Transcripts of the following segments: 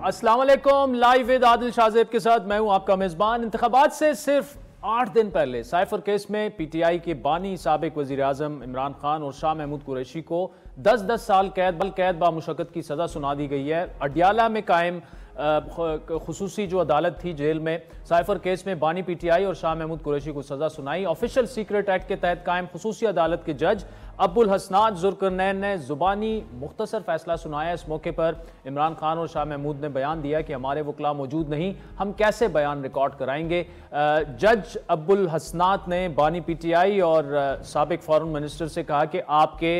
अस्सलाम वालेकुम। Live with Adil Shahzeb के साथ मैं हूं आपका मेजबान। इंतखाबात से सिर्फ 8 दिन पहले साइफर केस में पीटीआई के बानी साबिक वजीर आजम इमरान खान और शाह महमूद कुरैशी को 10-10 साल कैद बामुशक्कत की सजा सुना दी गई है। अडियाला में कायम खुसूसी जो अदालत थी जेल में साइफर केस में बानी पीटीआई और शाह महमूद कुरैशी को सजा सुनाई। ऑफिशियल सीक्रेट एक्ट के तहत कायम खुसूसी अदालत के जज अब्बुल हसनात जुल्करनैन ने जुबानी मुख्तसर फैसला सुनाया। इस मौके पर इमरान खान और शाह महमूद ने बयान दिया कि हमारे वकला मौजूद नहीं, हम कैसे बयान रिकॉर्ड कराएंगे। जज अब्बुल हसनात ने बानी पीटीआई और साबिक फॉरेन मिनिस्टर से कहा कि आपके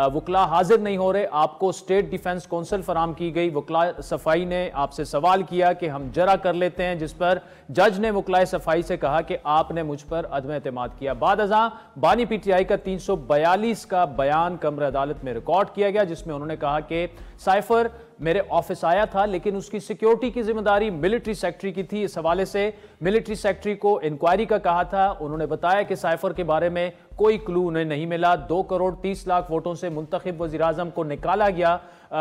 वकला हाजिर नहीं हो रहे, आपको स्टेट डिफेंस काउंसिल फराम की गई। वकला सफाई ने आपसे सवाल किया कि हम जरा कर लेते हैं, जिस पर जज ने वकला सफाई से कहा कि आपने मुझ पर अदम एतमाद किया। बाद अज़ां बानी पीटीआई का 342 का बयान कमरे अदालत में रिकॉर्ड किया गया, जिसमें उन्होंने कहा कि साइफर मेरे ऑफिस आया था लेकिन उसकी सिक्योरिटी की जिम्मेदारी मिलिट्री सेक्रेटरी की थी। इस हवाले से मिलिट्री सेक्रेटरी को इंक्वायरी का कहा था। उन्होंने बताया कि साइफर के बारे में कोई क्लू उन्हें नहीं मिला। 2 करोड़ 30 लाख वोटों से मुंतखब वजीर आजम को निकाला गया।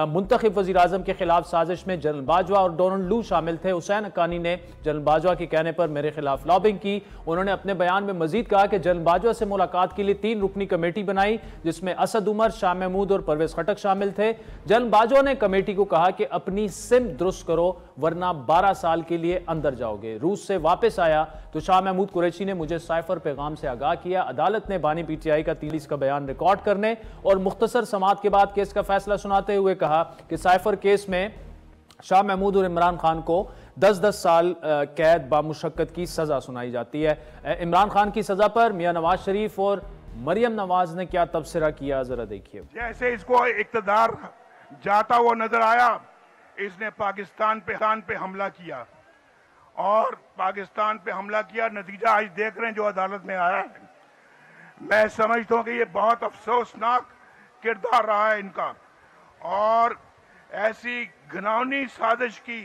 मुंतखब वजीर आजम के खिलाफ साजिश में जनरल बाजवा और डोनाल्ड लू शामिल थे। हुसैन हक्कानी ने जनरल बाजवा के कहने पर मेरे खिलाफ लॉबिंग की। उन्होंने अपने बयान में मजीद कहा कि जनरल बाजवा से मुलाकात के लिए 3 रुकनी कमेटी बनाई, जिसमें असद उमर, शाह महमूद और परवेज खटक शामिल थे। जनरल बाजवा ने कमेटी को कहा कि अपनी सिम दुरुस्त करो वरना 12 साल के लिए अंदर जाओगे। रूस से वापस आया तो शाह महमूद कुरैशी ने मुझे साइफर पैगाम से आगाह किया। अदालत ने बानी पीटीआई का 30 का बयान रिकॉर्ड करने और मुख्तसर समाअत के बाद केस का फैसला सुनाते हुए कहा कि साइफर केस में शाह महमूद और इमरान खान को 10-10 साल कैद बामुशक्कत की सजा सुनाई जाती है। इमरान खान की सजा पर मियां नवाज शरीफ और मरियम नवाज ने क्या तबसरा किया, जरा देखिए। जैसे इसको इक्तदार जाता हुआ नजर आया, इसने पाकिस्तान पे हमला किया और पाकिस्तान पे हमला किया। नतीजा आज देख रहे हैं जो अदालत में आया है। मैं समझता हूं कि ये बहुत अफसोसनाक किरदार रहा है इनका और ऐसी घिनौनी साजिश की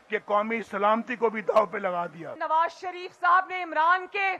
कि कौमी सलामती को भी दांव पे लगा दिया। नवाज शरीफ साहब ने इमरान के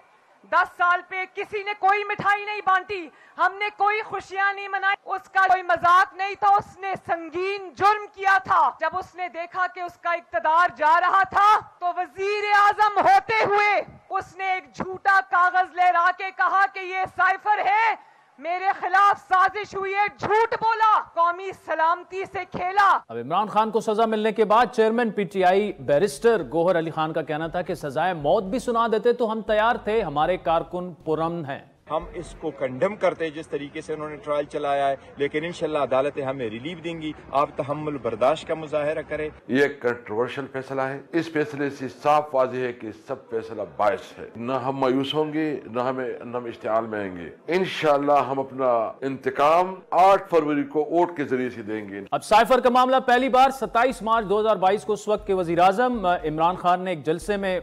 10 साल पे किसी ने कोई मिठाई नहीं बांटी, हमने कोई खुशियां नहीं मनाई, उसका कोई मजाक नहीं था। उसने संगीन जुर्म किया था। जब उसने देखा कि उसका इक्तदार जा रहा था तो वजीर आजम होते हुए उसने एक झूठा कागज लहरा के कहा कि ये साइफर है, मेरे खिलाफ साजिश हुई है, झूठ बोला, कौमी सलामती से खेला। अब इमरान खान को सजा मिलने के बाद chairman PTI barrister Gohar Ali Khan का कहना था कि सजाए मौत भी सुना देते तो हम तैयार थे, हमारे कारकुन पुरअमन हैं। हम इसको कंडेम करते हैं जिस तरीके से उन्होंने ट्रायल चलाया है, लेकिन इंशाल्लाह अदालतें हमें रिलीफ देंगी। आप तहम्मुल बर्दाश्त का मुजाहरा करें। ये कंट्रोवर्शियल फैसला है। इस फैसले से साफ वाज़ेह है कि सब फैसला बायस है। न हम मायूस होंगे, न हम इश्तिआल में आएंगे। इंशाल्लाह हम अपना इंतकाम 8 फरवरी को वोट के जरिए से देंगे। अब साइफर का मामला पहली बार 27 मार्च 2022 को उस वक्त के वजीर आजम इमरान खान ने एक जलसे में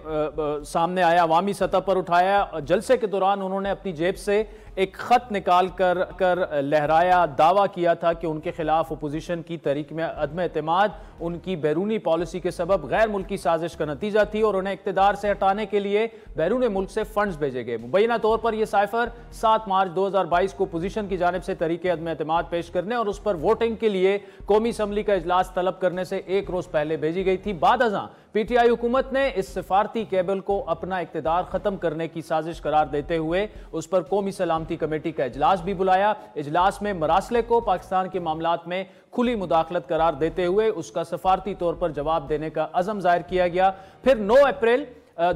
सामने आया, अवामी सतह पर उठाया। जलसे के दौरान उन्होंने अपनी जेब से एक खत निकाल कर लहराया, दावा किया था कि उनके खिलाफ अपोजिशन की तहरीक में अदम एतमाद उनकी बैरूनी पॉलिसी के सबब गैर मुल्की साजिश का नतीजा थी और उन्हें इक्तदार से हटाने के लिए बैरून मुल्क से फंड्स भेजे गए। मुबैना तौर पर यह साइफर 7 मार्च 2022 को अपोजिशन की जानिब से तहरीक अदम एतमाद पेश करने और उस पर वोटिंग के लिए कौमी असम्बली का इजलास तलब करने से 1 रोज पहले भेजी गई थी। बाद अज़ां पीटीआई हुकूमत ने इस सिफारती केबल को अपना इक्तदार खत्म करने की साजिश करार देते हुए उस पर कौमी सलामती कमेटी का इजलास भी बुलाया। इजलास में मरासले को पाकिस्तान के मामलात में खुली मुदाखलत करार देते हुए उसका सफारती तौर पर जवाब देने का अज़म जाहिर किया गया। फिर 9 अप्रैल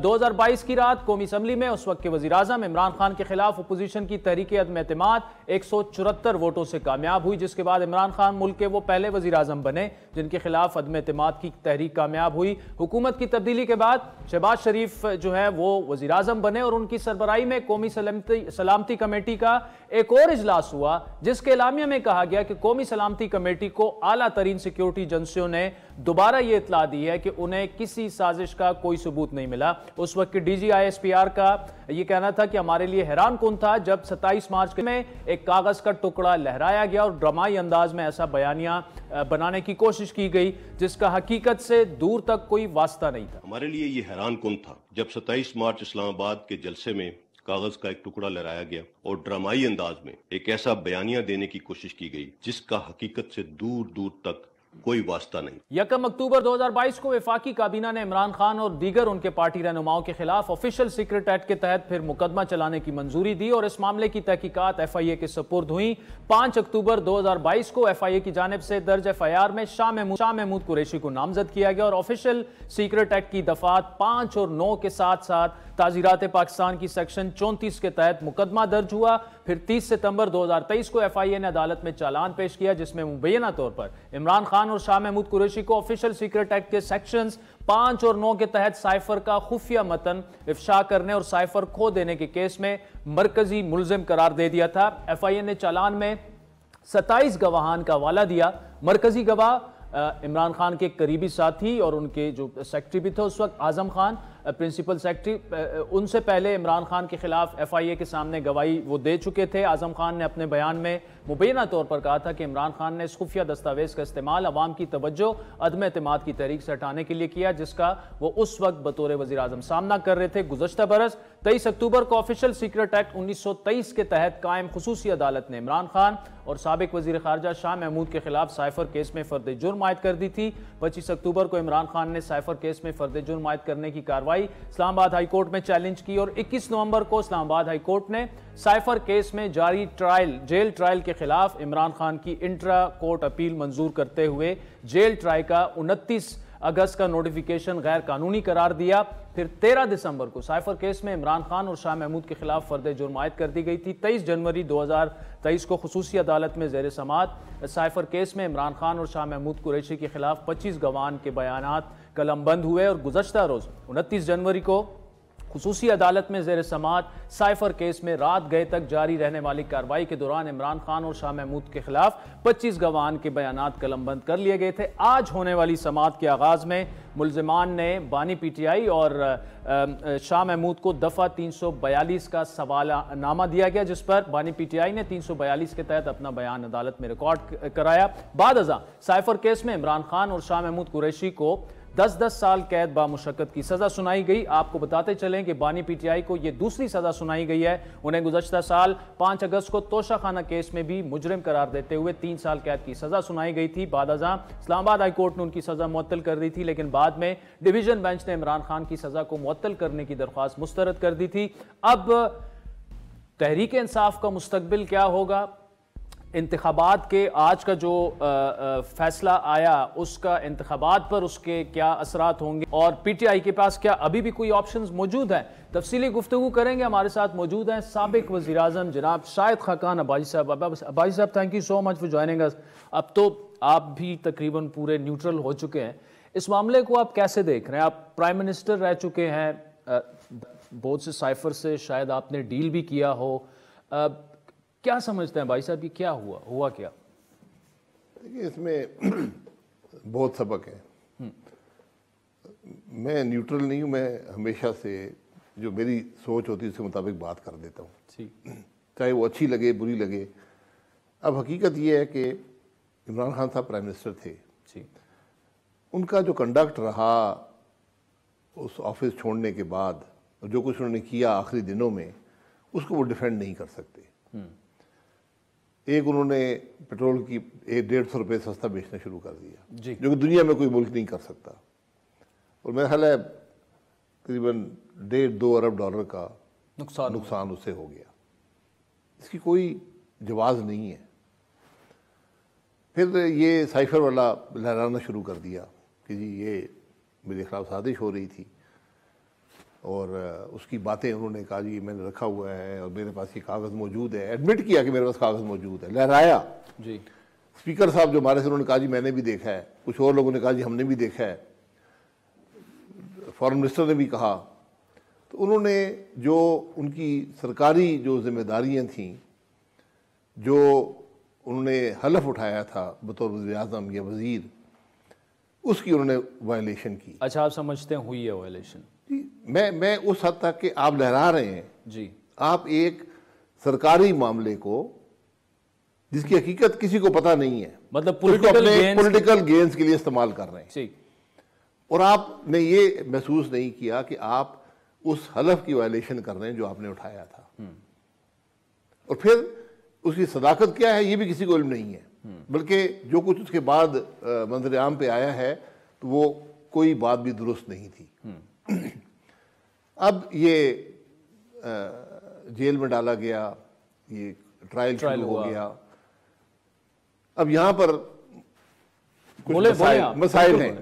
2022 की रात कौमी असम्बली में उस वक्त के वजीर आजम इमरान खान के खिलाफ अपोजिशन की तहरीक अदम एतमाद 174 वोटों से कामयाब हुई, जिसके बाद इमरान खान मुल्क के वो पहले वजीर आजम बने जिनके खिलाफ अदम एतमाद की तहरीक कामयाब हुई। हुकूमत की तब्दीली के बाद शहबाज शरीफ जो है वो वजीर आजम बने और उनकी सरबराही में कौमी सलामती कमेटी का एक और इजलास हुआ, जिसके एलामिया में कहा गया कि कौमी सलामती कमेटी को आला तरीन सिक्योरिटी एजेंसियों ने दोबारा ये इतला दी है कि उन्हें किसी साजिश का कोई सबूत नहीं मिला। उस वक्त के DGISPR का यह कहना था कि हमारे लिए हैरान कौन था जब 27 मार्च में एक कागज का टुकड़ा लहराया गया और ड्रामाई अंदाज में ऐसा बयानिया बनाने की कोशिश की गई जिसका हकीकत से दूर तक कोई वास्ता नहीं था। हमारे लिए ये हैरान कौन था जब 27 मार्च इस्लामाबाद के जलसे में कागज का एक टुकड़ा लहराया गया और ड्रामाई अंदाज में एक ऐसा बयानिया देने की कोशिश की गई जिसका हकीकत से दूर दूर तक कोई वास्ता नहीं। 1 अक्टूबर 2022 को वफाकी काबीना ने इमरान खान और दीगर उनके पार्टी रहनुमाओं के खिलाफ ऑफिशियल सीक्रेट एक्ट के तहत फिर मुकदमा चलाने की मंजूरी दी और इस मामले की तहकीकात FIA के सुपुर्द हुई। 5 अक्टूबर 2022 को FIA की जानिब से दर्ज FIR में शाह महमूद कुरैशी को नामजद किया गया और ऑफिशियल सीक्रेट एक्ट की दफात 5 और 9 के साथ साथ ताजीरात पाकिस्तान की सेक्शन 34 के तहत मुकदमा दर्ज हुआ। फिर 30 सितंबर 2023 को FIA ने अदालत में चालान पेश किया जिसमें मुबैना तौर पर इमरान खान और शाह महमूद कुरैशी को ऑफिशियल सीक्रेट एक्ट के सेक्शंस 5 और 9 के तहत साइफर का खुफिया मतन इफ्शा करने और साइफर खो देने के केस में मरकजी मुलजिम करार दे दिया था। FIA ने चालान में 27 गवाहान का हवाला दिया। मरकजी गवाह इमरान खान के करीबी साथी और उनके जो सेक्रेटरी भी थे उस वक्त आजम खान प्रिंसिपल सेक्रेटरी, उनसे पहले इमरान खान के खिलाफ FIA के सामने गवाही वो दे चुके थे। आजम खान ने अपने बयान में मुबैना तौर पर कहा था कि इमरान खान ने इस खुफिया दस्तावेज का इस्तेमाल अवाम की तवज्जो अदम एतमाद की तहरीक से हटाने के लिए किया जिसका वो उस वक्त बतौर वज़ीर आज़म सामना कर रहे थे। गुज़श्ता बरस 23 अक्टूबर को ऑफिशियल सीक्रेट एक्ट 1923 के तहत कायम खुसूसी अदालत ने इमरान खान और साबिक वज़ीर ख़ारजा शाह महमूद के खिलाफ साइफर केस में फर्द जुर्म आयद कर दी थी। 25 अक्टूबर को इमरान खान ने साइफर केस में फर्द जुर्म आयद करने की कार्रवाई इस्लामाबाद हाई कोर्ट में चैलेंज की और 21 नवंबर को इस्लामाबाद हाई कोर्ट ने साइफर केस में जारी जेल ट्रायल के खिलाफ इमरान खान की इंट्रा कोर्ट अपील मंजूर करते हुए जेल ट्रायल का 29 अगस्त का नोटिफिकेशन गैर कानूनी करार दिया। फिर 13 दिसंबर को साइफर केस में इमरान खान और शाह महमूद के खिलाफ फर्द जुर्म आयद कर दी गई थी। 23 जनवरी 2023 को खुसूसी अदालत में ज़ेर समाअत साइफर केस में इमरान खान और शाह महमूद कुरैशी के खिलाफ 25 गवाहान के बयानात कलमबंद हुए और गुज़श्ता रोज 29 जनवरी को खुसूसी अदालत में ज़ेर समाअत साइफर केस में रात गए तक जारी रहने वाली कार्रवाई के दौरान इमरान खान और शाह महमूद के खिलाफ 25 गवाहान के बयानात कलमबंद कर लिए गए थे। आज होने वाली समाअत के आगाज़ में मुल्जिमान ने बानी PTI और शाह महमूद को दफ़ा 342 का सवालनामा दिया गया जिस पर बानी PTI ने 342 के तहत अपना बयान अदालत में रिकॉर्ड कराया। बाद अज़ां साइफर केस में इमरान खान और शाह महमूद कुरैशी को 10-10 साल कैद बामुशक्कत की सजा सुनाई गई। आपको बताते चलें कि बानी PTI को यह दूसरी सजा सुनाई गई है। उन्हें गुज़श्ता साल 5 अगस्त को तोशाखाना केस में भी मुजरिम करार देते हुए 3 साल कैद की सजा सुनाई गई थी। बाद अज़ां इस्लामाबाद हाई कोर्ट ने उनकी सजा मुअत्तल कर दी थी लेकिन बाद में डिवीजन बेंच ने इमरान खान की सजा को मुअत्तल करने की दरख्वास्त मुस्तरद कर दी थी। अब तहरीक इंसाफ का मुस्तकबिल क्या होगा? इंतखाबात के आज का जो फैसला आया उसका इंतखाबात पर उसके क्या असरात होंगे और PTI के पास क्या अभी भी कोई ऑप्शंस मौजूद हैं? तफसीली गुफ्तगू करेंगे। हमारे साथ मौजूद हैं साबिक वज़ीर आज़म जनाब शाहिद खाकान अब्बासी साहब। अब्बासी साहब, thank you so much for joining अस। अब तो आप भी तकरीबन पूरे न्यूट्रल हो चुके हैं, इस मामले को आप कैसे देख रहे हैं? आप प्राइम मिनिस्टर रह चुके हैं, बहुत से साइफर से शायद आपने डील भी किया हो, क्या समझते हैं भाई साहब कि क्या हुआ क्या? देखिए, इसमें बहुत सबक है। मैं न्यूट्रल नहीं हूँ, मैं हमेशा से जो मेरी सोच होती है उसके मुताबिक बात कर देता हूँ, चाहे वो अच्छी लगे बुरी लगे। अब हकीकत ये है कि इमरान खान साहब प्राइम मिनिस्टर थे, उनका जो कंडक्ट रहा उस ऑफिस छोड़ने के बाद, जो कुछ उन्होंने किया आखिरी दिनों में, उसको वो डिफेंड नहीं कर सकते। एक उन्होंने पेट्रोल की 150 रुपये सस्ता बेचना शुरू कर दिया जो कि दुनिया में कोई मुल्क नहीं कर सकता, और मेरा ख्याल है करीबन 1.5-2 अरब डॉलर का नुकसान उससे हो गया। इसकी कोई जवाज़ नहीं है। फिर ये साइफर वाला लहराना शुरू कर दिया कि जी ये मेरे खिलाफ साजिश हो रही थी और उसकी बातें उन्होंने कहा जी मैंने रखा हुआ है और मेरे पास ये कागज़ मौजूद है। एडमिट किया कि मेरे पास कागज़ मौजूद है, लहराया जी। स्पीकर साहब जो हमारे से, उन्होंने कहा जी मैंने भी देखा है, कुछ और लोगों ने कहा जी हमने भी देखा है, फॉरेन मिनिस्टर ने भी कहा। तो उन्होंने जो उनकी सरकारी जो जिम्मेदारियाँ थीं, जो उन्होंने हलफ उठाया था बतौर वज़ीर आज़म या वज़ीर, उसकी उन्होंने वायलेशन की। अच्छा, आप समझते हैं हुई है वायलेशन? जी, मैं उस हद तक कि आप लहरा रहे हैं जी, आप एक सरकारी मामले को जिसकी हकीकत किसी को पता नहीं है, मतलब पॉलिटिकल गेन्स के लिए इस्तेमाल कर रहे हैं जी। और आपने ये महसूस नहीं किया कि आप उस हलफ की वायलेशन कर रहे हैं जो आपने उठाया था, और फिर उसकी सदाकत क्या है ये भी किसी को इल्म नहीं है। बल्कि जो कुछ उसके बाद मंजर-ए-आम पे आया है तो वो कोई बात भी दुरुस्त नहीं थी। अब ये जेल में डाला गया, ये ट्रायल शुरू हो गया। अब यहाँ पर कुछ मसाइल हैं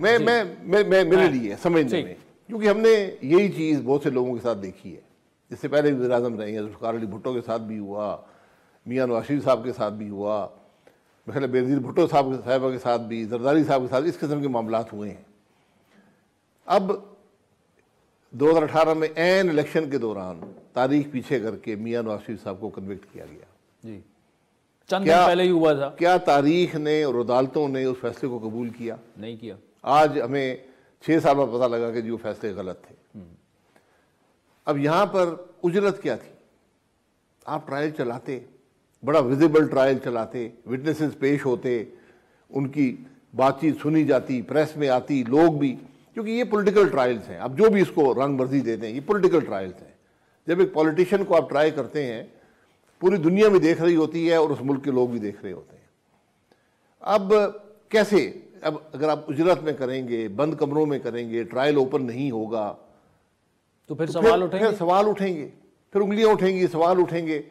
मेरे लिए समझने में, क्योंकि हमने यही चीज़ बहुत से लोगों के साथ देखी है। इससे पहले भी वज़ीर-ए-आज़म रहे हैं, ज़ुल्फ़िकार अली भुट्टो के साथ भी हुआ, मियां नवाज शरीफ साहब के साथ भी हुआ, मेरे बेनज़ीर भुट्टो साहब के साथ भी, जरदारी साहब के साथ इस किस्म के मामलात हुए हैं। अब 2018 में एन इलेक्शन के दौरान तारीख पीछे करके मियां नवाज शरीफ साहब को कन्विक्ट किया गया जी, चंद दिन पहले ही हुआ था। क्या तारीख ने और अदालतों ने उस फैसले को कबूल किया? नहीं किया। आज हमें 6 साल बाद पता लगा कि जो फैसले गलत थे। अब यहां पर उजरत क्या थी? आप ट्रायल चलाते, बड़ा विजिबल ट्रायल चलाते, विटनेसेस पेश होते, उनकी बातचीत सुनी जाती, प्रेस में आती, लोग भी, क्योंकि ये पॉलिटिकल ट्रायल्स हैं। अब जो भी इसको रंग मर्जी देते हैं, ये पॉलिटिकल ट्रायल्स हैं। जब एक पॉलिटिशियन को आप ट्राई करते हैं, पूरी दुनिया भी देख रही होती है और उस मुल्क के लोग भी देख रहे होते हैं। अब कैसे, अब अगर आप उजरत में करेंगे, बंद कमरों में करेंगे, ट्रायल ओपन नहीं होगा, तो फिर सवाल उठेंगे, फिर उंगलियां उठेंगी, सवाल उठेंगे।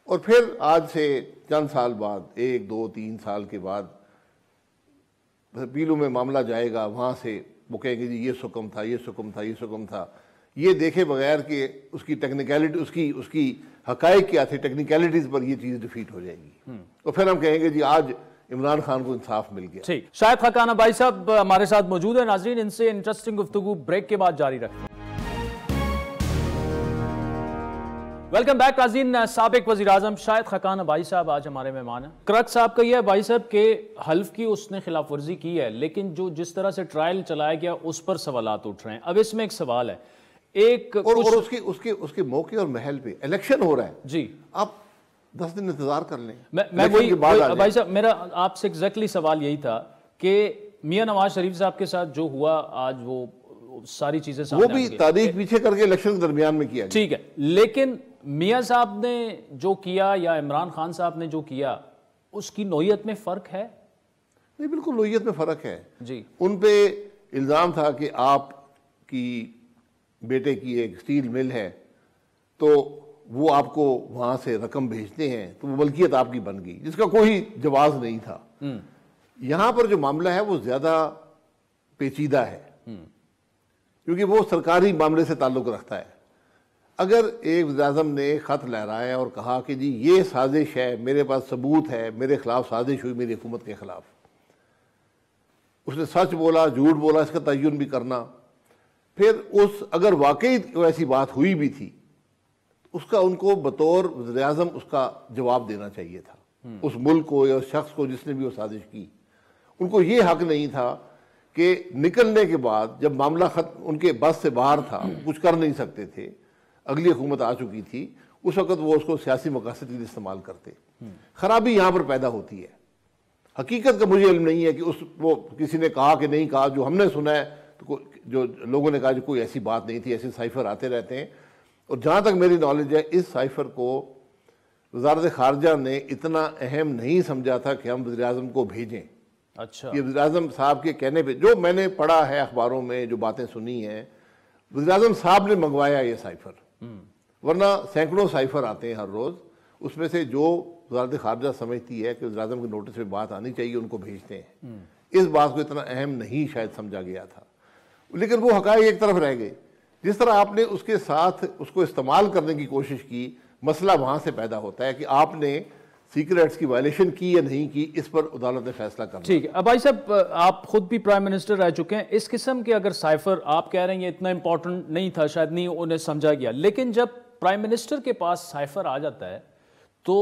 और फिर आज से चंद साल बाद, 1, 2, 3 साल के बाद पीलू में मामला जाएगा, वहां से वो कहेंगे जी ये सुकम था, ये सुकम था, ये सुकम था, ये देखे बगैर कि उसकी टेक्निकलिटी, उसकी हकायक क्या थे, टेक्निकलिटीज पर ये चीज़ डिफीट हो जाएगी। तो फिर हम कहेंगे जी आज इमरान खान को इंसाफ मिल गया। ठीक, शाहिद खाकान भाई साहब हमारे साथ मौजूद है। नाजरीन, इनसे इंटरेस्टिंग गुफ्तगू ब्रेक के बाद जारी रखें। वेलकम बैक नाज़रीन। साबिक वज़ीर-ए-आज़म शाहिद खाकान भाई साहब आज हमारे मेहमान हैं। क्रक्स साहब का यह भाई साहब के हल्फ की उसने खिलाफ वर्जी की है, लेकिन जो जिस तरह से ट्रायल चलाया गया उस पर सवालात उठ रहे हैं। अब इसमें एक सवाल है, एक और उसके मौके और महल पे इलेक्शन हो रहा है जी, आप 10 दिन इंतजार कर लें। मैं वही भाई साहब, मेरा आपसे एग्जैक्टली सवाल यही था कि मियां नवाज शरीफ साहब के साथ जो हुआ आज, वो सारी चीजें वो भी तारीख पीछे करके इलेक्शन के दरमियान में किया, ठीक है, लेकिन मियां साहब ने जो किया या इमरान खान साहब ने जो किया, उसकी नोयत में फर्क है? नहीं, बिल्कुल नोयत में फर्क है जी। उन पे इल्जाम था कि आपकी बेटे की एक स्टील मिल है, तो वो आपको वहां से रकम भेजते हैं, तो वो मलकियत आपकी बन गई, जिसका कोई जवाब नहीं था। यहां पर जो मामला है वो ज्यादा पेचीदा है, क्योंकि वो सरकारी मामले से ताल्लुक रखता है। अगर एक वज़ीर-ए-आज़म ने खत लहराया और कहा कि जी ये साजिश है, मेरे पास सबूत है, मेरे खिलाफ साजिश हुई, मेरी हुकूमत के खिलाफ, उसने सच बोला, झूठ बोला, इसका तयन भी करना, फिर अगर वाकई ऐसी बात हुई भी थी, उसका उनको बतौर वज़ीर-ए-आज़म उसका जवाब देना चाहिए था। उस मुल्क को या उस शख्स को जिसने भी वो साजिश की, उनको ये हक नहीं था कि निकलने के बाद, जब मामला उनके बस से बाहर था, कुछ कर नहीं सकते थे, अगली हुकूमत आ चुकी थी, उस वक्त वो उसको सियासी मकासद के लिए इस्तेमाल करते। खराबी यहाँ पर पैदा होती है। हकीकत का मुझे इल्म नहीं है कि वो किसी ने कहा कि नहीं कहा। जो हमने सुना है, तो जो लोगों ने कहा कि कोई ऐसी बात नहीं थी, ऐसे साइफर आते रहते हैं। और जहाँ तक मेरी नॉलेज है, इस साइफर को वज़ारत ख़ारजा ने इतना अहम नहीं समझा था कि हम वज़ीर-ए-आज़म को भेजें। अच्छा, ये वज़ीर-ए-आज़म साहब के कहने पे, जो मैंने पढ़ा है अखबारों में, जो बातें सुनी हैं, वज़ीर-ए-आज़म साहब ने मंगवाया ये साइफर, वरना सैकड़ों साइफर आते हैं हर रोज़। उसमें से जो वज़ारत ख़ारजा समझती है कि वज़ीर-ए-आज़म के नोटिस में बात आनी चाहिए, उनको भेजते हैं। इस बात को इतना अहम नहीं शायद समझा गया था, लेकिन वो हक़ाइक़ एक तरफ रह गए। जिस तरह आपने उसके साथ उसको इस्तेमाल करने की कोशिश की, मसला वहाँ से पैदा होता है कि आपने सीक्रेट्स की वायलेशन की या नहीं की, इस पर अदालत ने फैसला करना। ठीक है। अब भाई साहब, आप खुद भी प्राइम मिनिस्टर रह चुके हैं, इस किस्म के अगर साइफर आप कह रहे हैं इतना इंपॉर्टेंट नहीं था, शायद नहीं उन्हें समझा गया, लेकिन जब प्राइम मिनिस्टर के पास साइफर आ जाता है तो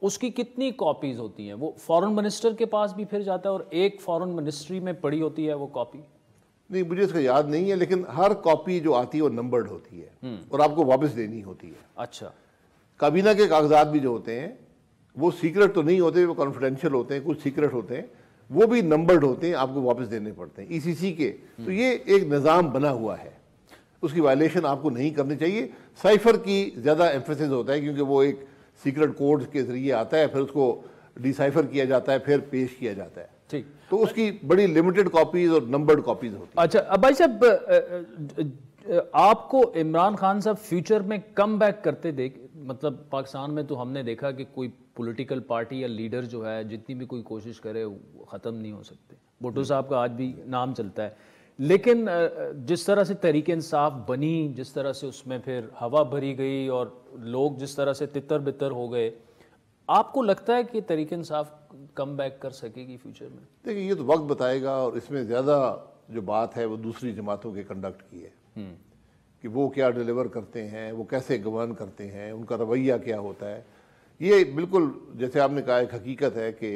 उसकी कितनी कॉपीज होती हैं? वो फॉरेन मिनिस्टर के पास भी फिर जाता है और एक फॉरेन मिनिस्ट्री में पड़ी होती है वो कॉपी? नहीं, मुझे इसका याद नहीं है, लेकिन हर कॉपी जो आती है वो नंबर्ड होती है और आपको वापस देनी होती है। अच्छा, काबीना के कागजात भी जो होते हैं वो सीक्रेट तो नहीं होते, वो कॉन्फिडेंशियल होते हैं, कुछ सीक्रेट होते हैं, वो भी नंबर्ड होते हैं, आपको वापस देने पड़ते हैं ईसीसी के। तो ये एक निज़ाम बना हुआ है, उसकी वायलेशन आपको नहीं करनी चाहिए। साइफर की ज़्यादा एम्फेसिस होता है क्योंकि वो एक सीक्रेट कोड के ज़रिए आता है, फिर उसको डिसाइफर किया जाता है, फिर पेश किया जाता है। ठीक, तो उसकी बड़ी लिमिटेड कॉपीज और नंबर्ड कॉपीज होती हैं। अच्छा, अब भाई साहब आपको इमरान खान साहब फ्यूचर में कम बैक करते देख, मतलब पाकिस्तान में तो हमने देखा कि कोई पॉलिटिकल पार्टी या लीडर जो है जितनी भी कोई कोशिश करे वो ख़त्म नहीं हो सकते। भुट्टो साहब का आज भी नाम चलता है, लेकिन जिस तरह से तहरीक इंसाफ बनी, जिस तरह से उसमें फिर हवा भरी गई और लोग जिस तरह से तितर बितर हो गए, आपको लगता है कि तहरीक इंसाफ कम बैक कर सकेगी फ्यूचर में? देखिए, ये तो वक्त बताएगा, और इसमें ज़्यादा जो बात है वो दूसरी जमातों के कंडक्ट की है कि वो क्या डिलीवर करते हैं, वो कैसे गवर्न करते हैं, उनका रवैया क्या होता है। ये बिल्कुल जैसे आपने कहा एक हकीकत है कि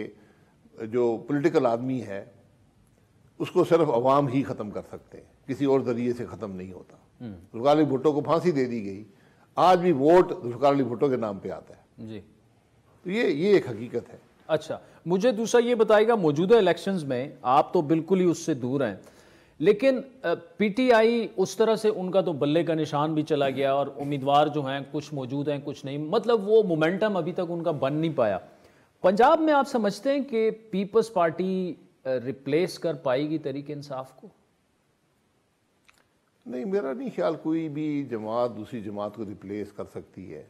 जो पॉलिटिकल आदमी है उसको सिर्फ अवाम ही ख़त्म कर सकते हैं, किसी और ज़रिए से ख़त्म नहीं होता। जुल्फ़िकार अली भुट्टो को फांसी दे दी गई, आज भी वोट जुल्फ़िकार अली भुट्टो के नाम पे आता है जी। तो ये एक हकीकत है। अच्छा, मुझे दूसरा ये बताइएगा, मौजूदा इलेक्शंस में आप तो बिल्कुल ही उससे दूर हैं, लेकिन पीटीआई उस तरह से उनका तो बल्ले का निशान भी चला गया और उम्मीदवार जो हैं कुछ मौजूद हैं कुछ नहीं, मतलब वो मोमेंटम अभी तक उनका बन नहीं पाया। पंजाब में आप समझते हैं कि पीपल्स पार्टी रिप्लेस कर पाएगी तहरीक इंसाफ को? नहीं, मेरा नहीं ख्याल कोई भी जमात दूसरी जमात को रिप्लेस कर सकती है।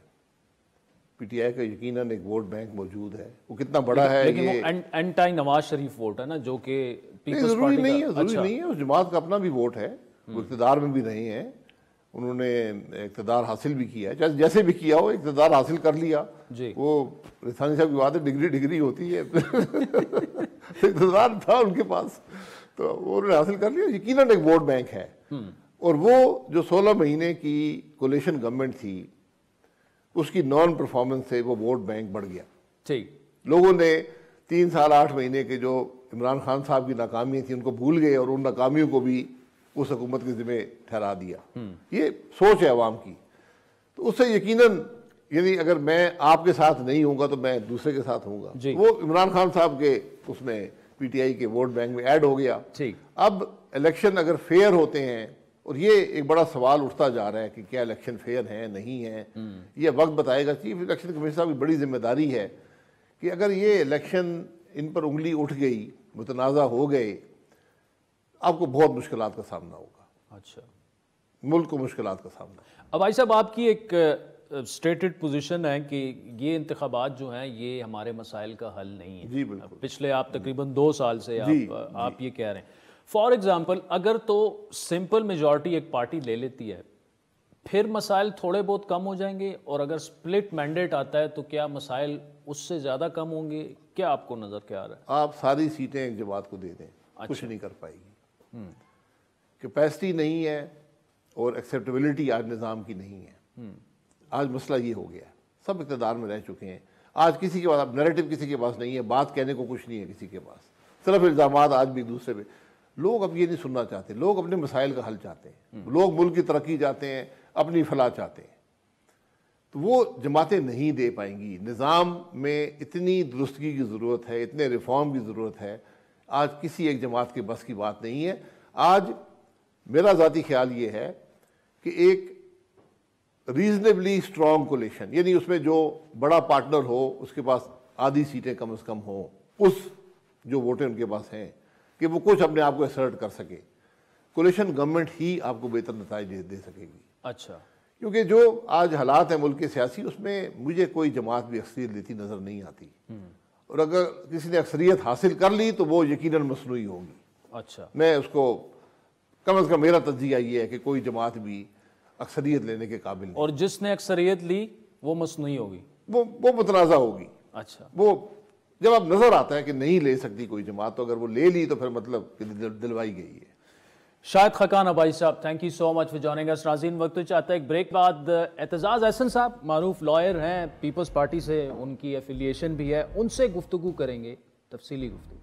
पीटीआई का यकीनन एक वोट बैंक मौजूद है, वो कितना बड़ा है लेकिन ये वो एंटी नवाज शरीफ वोट है ना, जो कि पीपल्स जरूरी पार्टी नहीं का। है, जरूरी अच्छा, नहीं है, उस जमात का अपना भी वोट है, वो इक़्तिदार में भी रहे हैं, उन्होंने इक़्तिदार हासिल भी किया है, चाहे जैसे भी किया हो इक़्तिदार हासिल कर लिया जी। वो रिसानी साहब की बात है, डिग्री होती है इक़्तिदार था उनके पास तो वो उन्होंने हासिल कर लिया, यकीनन एक वोट बैंक है। और वो जो 16 महीने की कोलिशन गवर्नमेंट थी उसकी नॉन परफॉर्मेंस से वो वोट बैंक बढ़ गया। ठीक, लोगों ने 3 साल 8 महीने के जो इमरान खान साहब की नाकामी थी उनको भूल गए और उन नाकामियों को भी उस हुकूमत के ज़िम्मे ठहरा दिया। ये सोच है अवाम की, तो उससे यकीनन यानी अगर मैं आपके साथ नहीं होऊंगा तो मैं दूसरे के साथ होऊंगा, वो इमरान खान साहब के उसमें पीटीआई के वोट बैंक में ऐड हो गया। ठीक, अब इलेक्शन अगर फेयर होते हैं, और ये एक बड़ा सवाल उठता जा रहा है कि क्या इलेक्शन फेयर है नहीं है, ये वक्त बताएगा। चीफ इलेक्शन कमीशन साहब की बड़ी जिम्मेदारी है कि अगर ये इलेक्शन इन पर उंगली उठ गई, मुतनाज़ा हो गए, आपको बहुत मुश्किलात का सामना होगा। अच्छा, मुल्क को मुश्किलात का सामना। अब भाई साहब आपकी एक स्टेटेड पोजीशन है कि ये इंतखाबात जो हैं ये हमारे मसाइल का हल नहीं है। जी बिल्कुल, पिछले आप तकरीबन 2 साल से आप ये कह रहे हैं। फॉर एग्जाम्पल, अगर तो सिंपल मेजॉरिटी एक पार्टी ले लेती है फिर मसाइल थोड़े बहुत कम हो जाएंगे, और अगर स्प्लिट मैंडेट आता है तो क्या मसाइल उससे ज़्यादा कम होंगे? क्या आपको नज़र क्या आ रहा है? आप सारी सीटें एक जमात को दे दें, कुछ नहीं कर पाएगी। कैपेसिटी नहीं है और एक्सेप्टेबिलिटी आज निज़ाम की नहीं है। आज मसला ये हो गया, सब इक़्तिदार में रह चुके हैं, आज किसी के पास नैरेटिव किसी के पास नहीं है, बात कहने को कुछ नहीं है किसी के पास, सिर्फ इल्ज़ामात आज भी एक दूसरे पे। लोग अब ये नहीं सुनना चाहते, लोग अपने मसाइल का हल चाहते हैं, लोग मुल्क की तरक्की चाहते हैं, अपनी फलाह चाहते हैं, तो वो जमातें नहीं दे पाएंगी। निज़ाम में इतनी दुरुस्तगी की ज़रूरत है, इतने रिफॉर्म की ज़रूरत है, आज किसी एक जमात के बस की बात नहीं है। आज मेरा ज़ाती ख्याल ये है कि एक रीजनेबली स्ट्रॉन्ग कोलिशन, यानी उसमें जो बड़ा पार्टनर हो उसके पास आधी सीटें कम से कम हो, उस जो वोटें उनके पास हैं कि वो कुछ अपने आप को असर्ट कर सके, कोलिशन गवर्नमेंट ही आपको बेहतर नताइज दे सकेगी। अच्छा, क्योंकि जो आज हालात हैं मुल्क के सियासी, उसमें मुझे कोई जमात भी अक्सरियत लेती नज़र नहीं आती, और अगर किसी ने अक्सरियत हासिल कर ली तो वो यकीनन मसनूई होगी। अच्छा, मैं उसको कम से कम मेरा तज्जिया ये है कि कोई जमात भी अक्सरियत लेने के काबिल नहीं, और जिसने अक्सरियत ली वो मसनूई होगी, वो मुतनाज़ा होगी। अच्छा, वो जब अब नज़र आता है कि नहीं ले सकती कोई जमात, तो अगर वो ले ली तो फिर मतलब कि दिलवाई गई है। शाहिद खकान अबाई साहब, thank you so much for joining अस। नाज़रीन, वक्त चाहता है एक ब्रेक बाद एतजाज़ अहसन साहब मारूफ लॉयर हैं, पीपल्स पार्टी से उनकी एफिलिएशन भी है, उनसे गुफ्तगू करेंगे, तफसीली गुफ्तगू।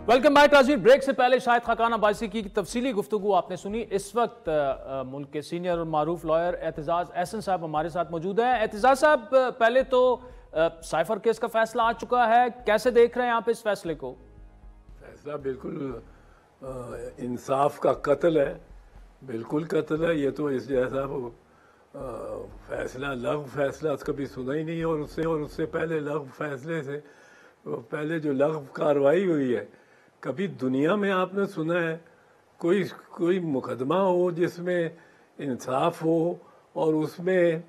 वेलकम बैक नाज़रीन। ब्रेक से पहले शाहिद खकान अब्बासी की तफसीली गुफ्तगू आपने सुनी। इस वक्त मुल्क के सीनियर और मारूफ लॉयर एतजाज़ अहसन साहब हमारे साथ मौजूद हैं। एतजाज़ साहब, पहले तो साइफर केस का फैसला आ चुका है, कैसे देख रहे हैं आप इस फैसले को? फैसला बिल्कुल इंसाफ का कत्ल है, बिल्कुल कत्ल है। ये तो इस जैसा फैसला लग़्व फैसला कभी सुना ही नहीं, और उससे पहले लग़्व फैसले से पहले जो लग़्व कार्रवाई हुई है, कभी दुनिया में आपने सुना है कोई मुकदमा हो जिसमें इंसाफ हो और उसमें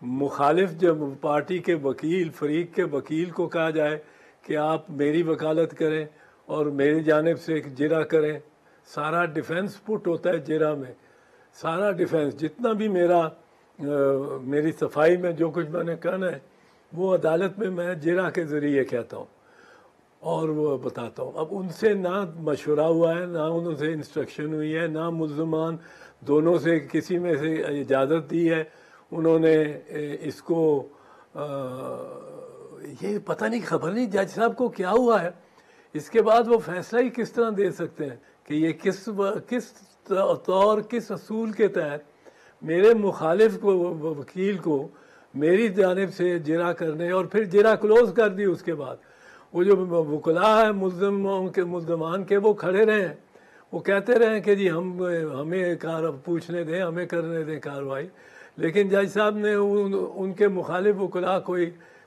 मुखालिफ जब पार्टी के वकील फरीक के वकील को कहा जाए कि आप मेरी वकालत करें और मेरी जानिब से एक जिरा करें? सारा डिफेंस पुट होता है जिरा में, सारा डिफेंस जितना भी मेरी सफाई में जो कुछ मैंने कहना है वो अदालत में मैं जिरा के ज़रिए कहता हूँ और वो बताता हूँ। अब उनसे ना मशवरा हुआ है, ना उनसे इंस्ट्रक्शन हुई है, ना मुल्ज़मान दोनों से किसी में से इजाज़त दी है। उन्होंने इसको ये पता नहीं, खबर नहीं जज साहब को क्या हुआ है। इसके बाद वो फैसला ही किस तरह दे सकते हैं कि ये किस तौर किस असूल के तहत मेरे मुखालिफ को वकील को मेरी जानिब से जिरा करने, और फिर जिरा क्लोज कर दी। उसके बाद वो जो वकला है मुल्ज़मान के वो खड़े रहे, वो कहते रहे कि जी हमें पूछने दें, हमें करने दें कार्रवाई, लेकिन जज साहब ने उनके मुखालिफ वकला को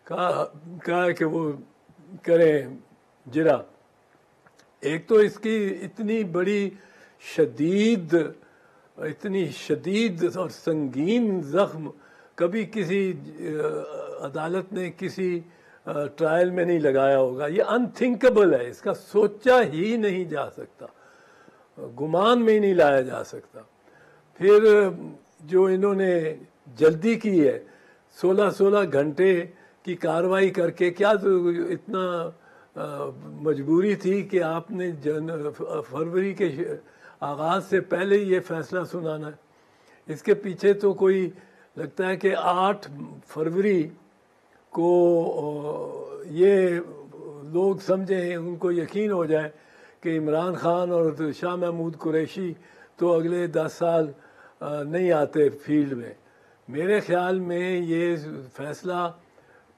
कहा कि वो करें जिरा। एक तो इसकी इतनी शदीद और संगीन ज़ख्म कभी किसी अदालत ने किसी ट्रायल में नहीं लगाया होगा। ये अनथिंकेबल है, इसका सोचा ही नहीं जा सकता, गुमान में ही नहीं लाया जा सकता। फिर जो इन्होंने जल्दी की है, 16 घंटे की कार्रवाई करके, क्या इतना मजबूरी थी कि आपने फरवरी के आगाज़ से पहले ये फैसला सुनाना है? इसके पीछे तो कोई लगता है कि 8 फरवरी को ये लोग समझें, उनको यकीन हो जाए कि इमरान खान और शाह महमूद कुरैशी तो अगले 10 साल नहीं आते फील्ड में। मेरे ख्याल में ये फैसला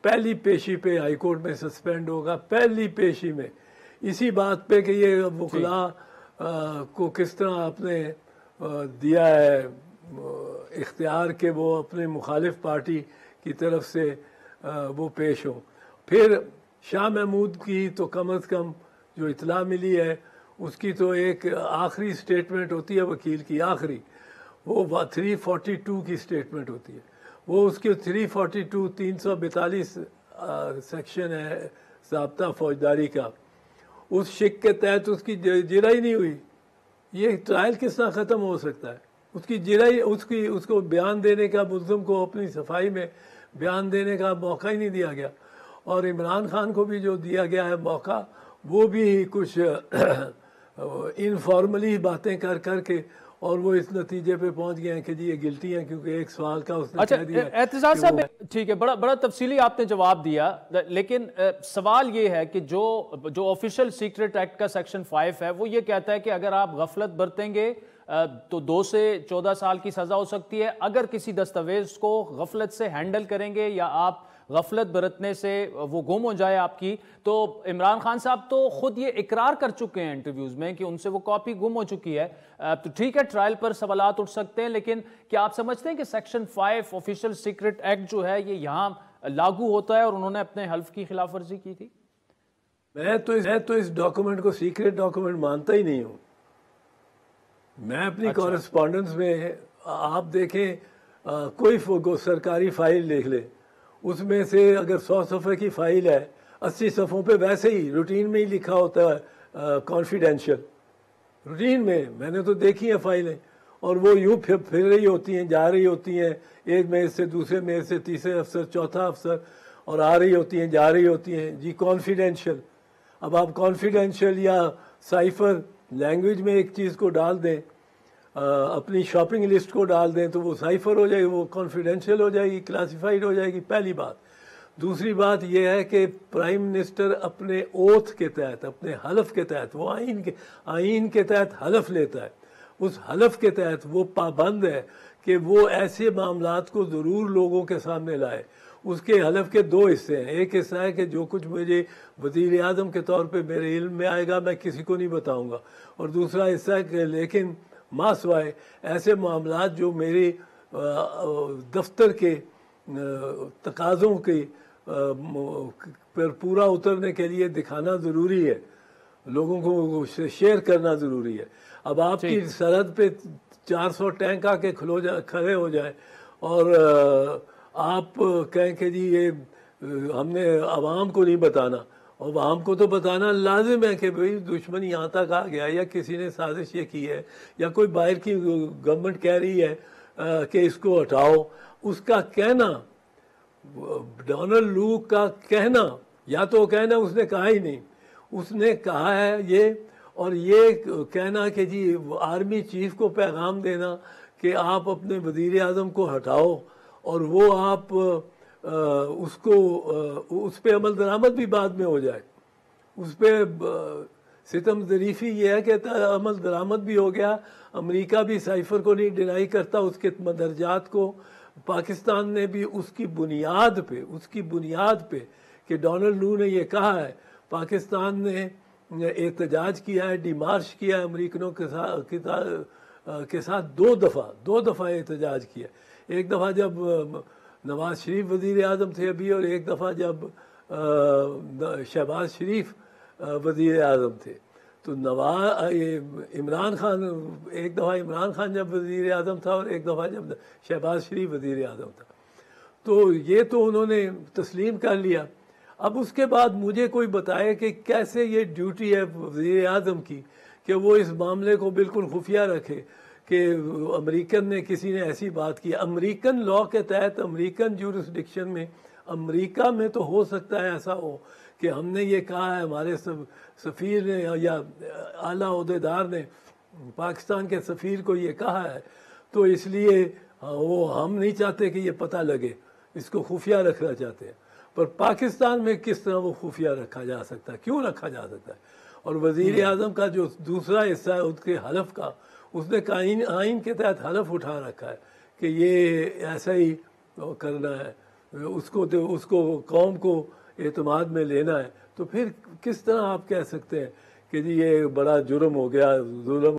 पहली पेशी पे हाई कोर्ट में सस्पेंड होगा, पहली पेशी में, इसी बात पे कि ये वकला को किस तरह आपने दिया है इख्तियार के वो अपने मुखालिफ पार्टी की तरफ से वो पेश हो। फिर शाह महमूद की तो कम अज़ कम जो इतला मिली है उसकी तो एक आखिरी स्टेटमेंट होती है वकील की, आखिरी वो 342 की स्टेटमेंट होती है। वो उसके 342 342 सेक्शन है ज़ाब्ता फौजदारी का, उस शिक के तहत उसकी जिरा ही नहीं हुई। ये ट्रायल किस तरह ख़त्म हो सकता है? उसकी जिरा ही, उसको बयान देने का, मुल्ज़िम को अपनी सफाई में बयान देने का मौका ही नहीं दिया गया। और इमरान खान को भी जो दिया गया है मौका, वो भी कुछ इनफॉर्मली बातें कर के और वो इस नतीजे पे पहुंच गए हैं कि जी ये गिल्टी हैं, क्योंकि एक सवाल का उसने कह दिया। एहतजाज साहब ठीक है, बड़ा तफसीली आपने जवाब दिया, लेकिन सवाल ये है कि जो ऑफिशियल सीक्रेट एक्ट का सेक्शन 5 है वो ये कहता है कि अगर आप गफलत बरतेंगे तो 2 से 14 साल की सजा हो सकती है। अगर किसी दस्तावेज को गफलत से हैंडल करेंगे या आप गफलत बरतने से वो गुम हो जाए आपकी, तो इमरान खान साहब तो खुद ये इकरार कर चुके हैं इंटरव्यूज में कि उनसे वो कॉपी गुम हो चुकी है। तो ठीक है, ट्रायल पर सवालात उठ सकते हैं, लेकिन क्या आप समझते हैं कि सेक्शन 5 ऑफिशियल सीक्रेट एक्ट जो है ये यहाँ लागू होता है और उन्होंने अपने हल्फ की खिलाफ वर्जी की थी? मैं तो इस डॉक्यूमेंट को सीक्रेट डॉक्यूमेंट मानता ही नहीं हूँ। मैं अपनी कॉरेस्पॉन्डेंस में आप देखें, कोई सरकारी फाइल देख ले, उसमें से अगर 100 सफ़े की फाइल है, 80 सफ़ों पे वैसे ही रूटीन में ही लिखा होता है कॉन्फिडेंशियल। रूटीन में मैंने तो देखी है फाइलें, और वो यूँ फिर रही होती हैं, जा रही होती हैं, एक मेज से दूसरे मेज से तीसरे अफसर चौथा अफसर, और आ रही होती हैं जा रही होती हैं जी कॉन्फिडेंशियल। अब आप कॉन्फिडेंशियल या साइफर लैंग्वेज में एक चीज़ को डाल दें, अपनी शॉपिंग लिस्ट को डाल दें, तो वो साइफर हो जाएगी, वो कॉन्फिडेंशियल हो जाएगी, क्लासिफाइड हो जाएगी, पहली बात। दूसरी बात यह है कि प्राइम मिनिस्टर अपने ओथ के तहत, अपने हलफ के तहत, वो आइन के तहत हलफ लेता है, उस हलफ के तहत वो पाबंद है कि वो ऐसे मामलात को ज़रूर लोगों के सामने लाए। उसके हलफ के 2 हिस्से हैं, एक हिस्सा है कि जो कुछ मुझे वज़ीर आज़म के तौर पे मेरे इल्म में आएगा मैं किसी को नहीं बताऊंगा, और दूसरा हिस्सा है कि लेकिन मासवाए ऐसे मामलात जो मेरी दफ्तर के तकाज़ों के पर पूरा उतरने के लिए दिखाना ज़रूरी है, लोगों को शेयर करना ज़रूरी है। अब आपकी सरहद पे 400 टैंक आके खड़े हो जाए और आप कहें कि जी ये हमने आवाम को नहीं बताना, और आवाम को तो बताना लाजिम है कि भाई दुश्मन यहाँ तक आ गया, या किसी ने साजिश ये की है, या कोई बाहर की गवर्नमेंट कह रही है कि इसको हटाओ। उसका कहना, डोनाल्ड लू का कहना, या तो कहना उसने कहा ही नहीं, उसने कहा है ये, और ये कहना कि जी आर्मी चीफ को पैगाम देना कि आप अपने वज़ीर आज़म को हटाओ और वो आप उसको उस पर अमल दरामद भी बाद में हो जाए। उस पर सितम ज़रीफ़ी ये है कि अमल दरामद भी हो गया, अमेरिका भी साइफर को नहीं डिनाई करता, उसके मदरजात को। पाकिस्तान ने भी उसकी बुनियाद पे कि डोनाल्ड लू ने ये कहा है, पाकिस्तान ने एहतजाज किया है, डिमार्च किया है अमेरिकनों के साथ दो दफ़ा एहतजाज किया। एक दफ़ा जब नवाज शरीफ वज़ीर आज़म थे अभी, और एक दफ़ा जब शहबाज शरीफ वज़ीर आज़म थे। तो इमरान खान, एक दफ़ा इमरान खान जब वज़ीर आज़म था और एक दफ़ा जब शहबाज शरीफ वज़ीर आज़म था। तो ये तो उन्होंने तस्लीम कर लिया। अब उसके बाद मुझे कोई बताए कि कैसे ये ड्यूटी है वज़ीर आज़म की कि वो इस मामले को बिल्कुल खुफिया रखे कि अमेरिकन ने, किसी ने ऐसी बात की। अमेरिकन लॉ के तहत, अमेरिकन ज्यूरिसडिक्शन में, अमेरिका में तो हो सकता है ऐसा हो कि हमने ये कहा है, हमारे सफ़ीर ने या आला ओहदेदार ने पाकिस्तान के सफ़ीर को ये कहा है, तो इसलिए वो हम नहीं चाहते कि ये पता लगे, इसको खुफिया रखना चाहते हैं। पर पाकिस्तान में किस तरह वो खुफिया रखा जा सकता है, क्यों रखा जा सकता है? और वज़ीर आज़म का जो दूसरा हिस्सा है उसके हलफ का, उसने आइन के तहत हलफ उठा रखा है कि ये ऐसा ही करना है, उसको कौम को एतमाद में लेना है। तो फिर किस तरह आप कह सकते हैं कि जी ये बड़ा जुर्म हो गया, जुल्म।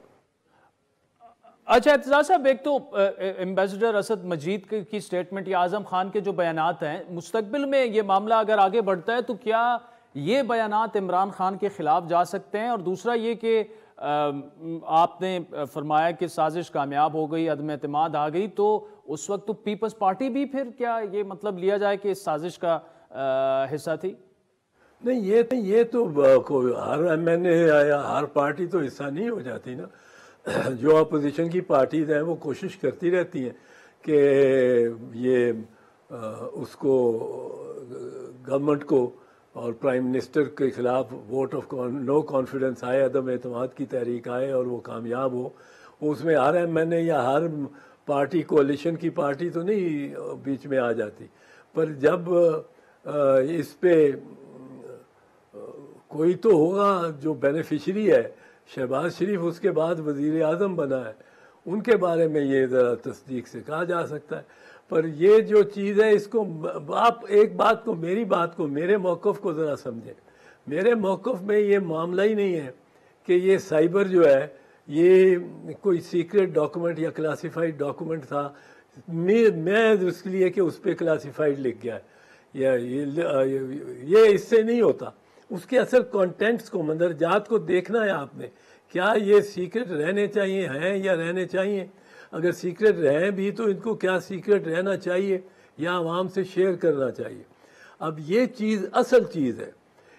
अच्छा एतजाज साहब, एक तो एम्बेसडर असद मजीद की स्टेटमेंट या आजम खान के जो बयानात हैं, मुस्तकबिल में ये मामला अगर आगे बढ़ता है तो क्या ये बयानात इमरान खान के खिलाफ जा सकते हैं? और दूसरा ये कि आपने फरमाया कि साजिश कामयाब हो गई, अदम एतमाद आ गई, तो उस वक्त तो पीपल्स पार्टी भी फिर क्या ये मतलब लिया जाए कि इस साजिश का हिस्सा थी? नहीं, ये तो हर एमएनए या हर पार्टी तो हिस्सा नहीं हो जाती ना। जो अपोजिशन की पार्टीज हैं वो कोशिश करती रहती हैं कि ये उसको, गवर्नमेंट को और प्राइम मिनिस्टर के खिलाफ वोट ऑफ नो कॉन्फिडेंस आए, अदम एतमाद की तहरीक आए और वो कामयाब हो। उसमें हर एमएनए या हर पार्टी, कोalition की पार्टी तो नहीं बीच में आ जाती, पर जब इस पे कोई तो होगा जो बेनिफिशरी है। शहबाज शरीफ उसके बाद वज़ीर आज़म बना है, उनके बारे में ये ज़रा तस्दीक से कहा जा सकता है। पर ये जो चीज़ है, इसको आप एक बात को, मेरी बात को, मेरे मौक़िफ़ को ज़रा समझें। मेरे मौक़िफ़ में ये मामला ही नहीं है कि ये साइबर जो है ये कोई सीक्रेट डॉक्यूमेंट या क्लासिफाइड डॉक्यूमेंट था। मैं उसके लिए कि उस पर क्लासिफाइड लिख गया है, या ये इससे नहीं होता। उसके असल कंटेंट्स को, मंदरजात को देखना है आपने, क्या ये सीक्रेट रहने चाहिए हैं या रहने चाहिए। अगर सीक्रेट रहें भी तो इनको क्या सीक्रेट रहना चाहिए या आवाम से शेयर करना चाहिए। अब ये चीज़ असल चीज़ है।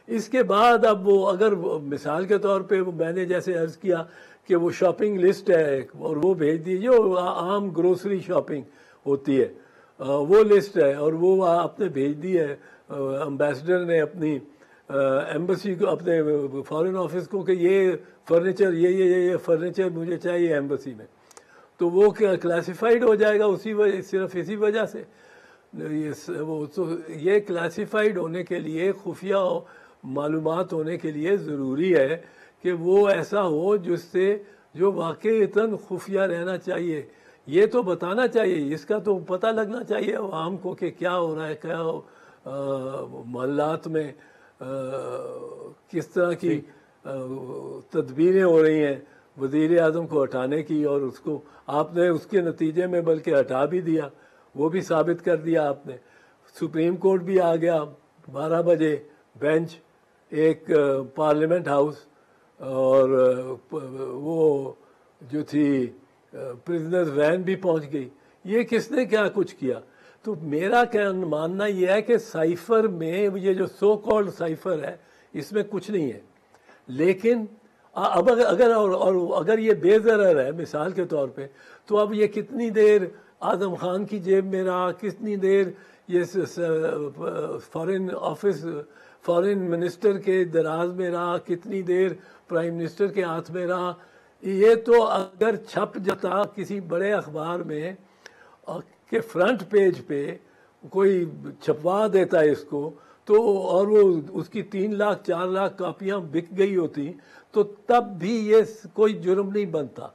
इसके बाद अब वो, अगर मिसाल के तौर पे मैंने जैसे अर्ज़ किया कि वो शॉपिंग लिस्ट है और वो भेज दीजिए, जो आम ग्रोसरी शॉपिंग होती है वो लिस्ट है और वो आपने भेज दी है एम्बेसडर ने अपनी एम्बेसी को, अपने फॉरेन ऑफिस को कि ये फर्नीचर, ये फर्नीचर मुझे चाहिए एम्बेसी में, तो वो क्लासिफाइड हो जाएगा उसी वजह, सिर्फ इसी वजह से। ये क्लासिफाइड होने के लिए, खुफिया मालूमात होने के लिए ज़रूरी है कि वो ऐसा हो जिससे, जो वाक़ईतन खुफिया रहना चाहिए। ये तो बताना चाहिए, इसका तो पता लगना चाहिए आवाम को कि क्या हो रहा है, क्या मोहल्लात में किस तरह की तदबीरें हो रही हैं, वज़ीर आज़म को हटाने की, और उसको आपने उसके नतीजे में बल्कि हटा भी दिया, वो भी साबित कर दिया आपने। सुप्रीम कोर्ट भी आ गया 12 बजे बेंच, एक पार्लियामेंट हाउस, और वो जो थी प्रिजनर्स वैन भी पहुंच गई। ये किसने क्या कुछ किया? तो मेरा क्या मानना यह है कि साइफर में ये जो सो कॉल्ड साइफर है इसमें कुछ नहीं है, लेकिन अब अगर ये बेज़रर है मिसाल के तौर पे, तो अब ये कितनी देर आज़म खान की जेब में रहा, कितनी देर ये फॉरेन मिनिस्टर के दराज में रहा, कितनी देर प्राइम मिनिस्टर के हाथ में रहा, ये तो अगर छप जाता किसी बड़े अखबार में के फ्रंट पेज पे कोई छपवा देता इसको, तो और वो उसकी 3 लाख 4 लाख कापियाँ बिक गई होती, तो तब भी ये कोई जुर्म नहीं बनता।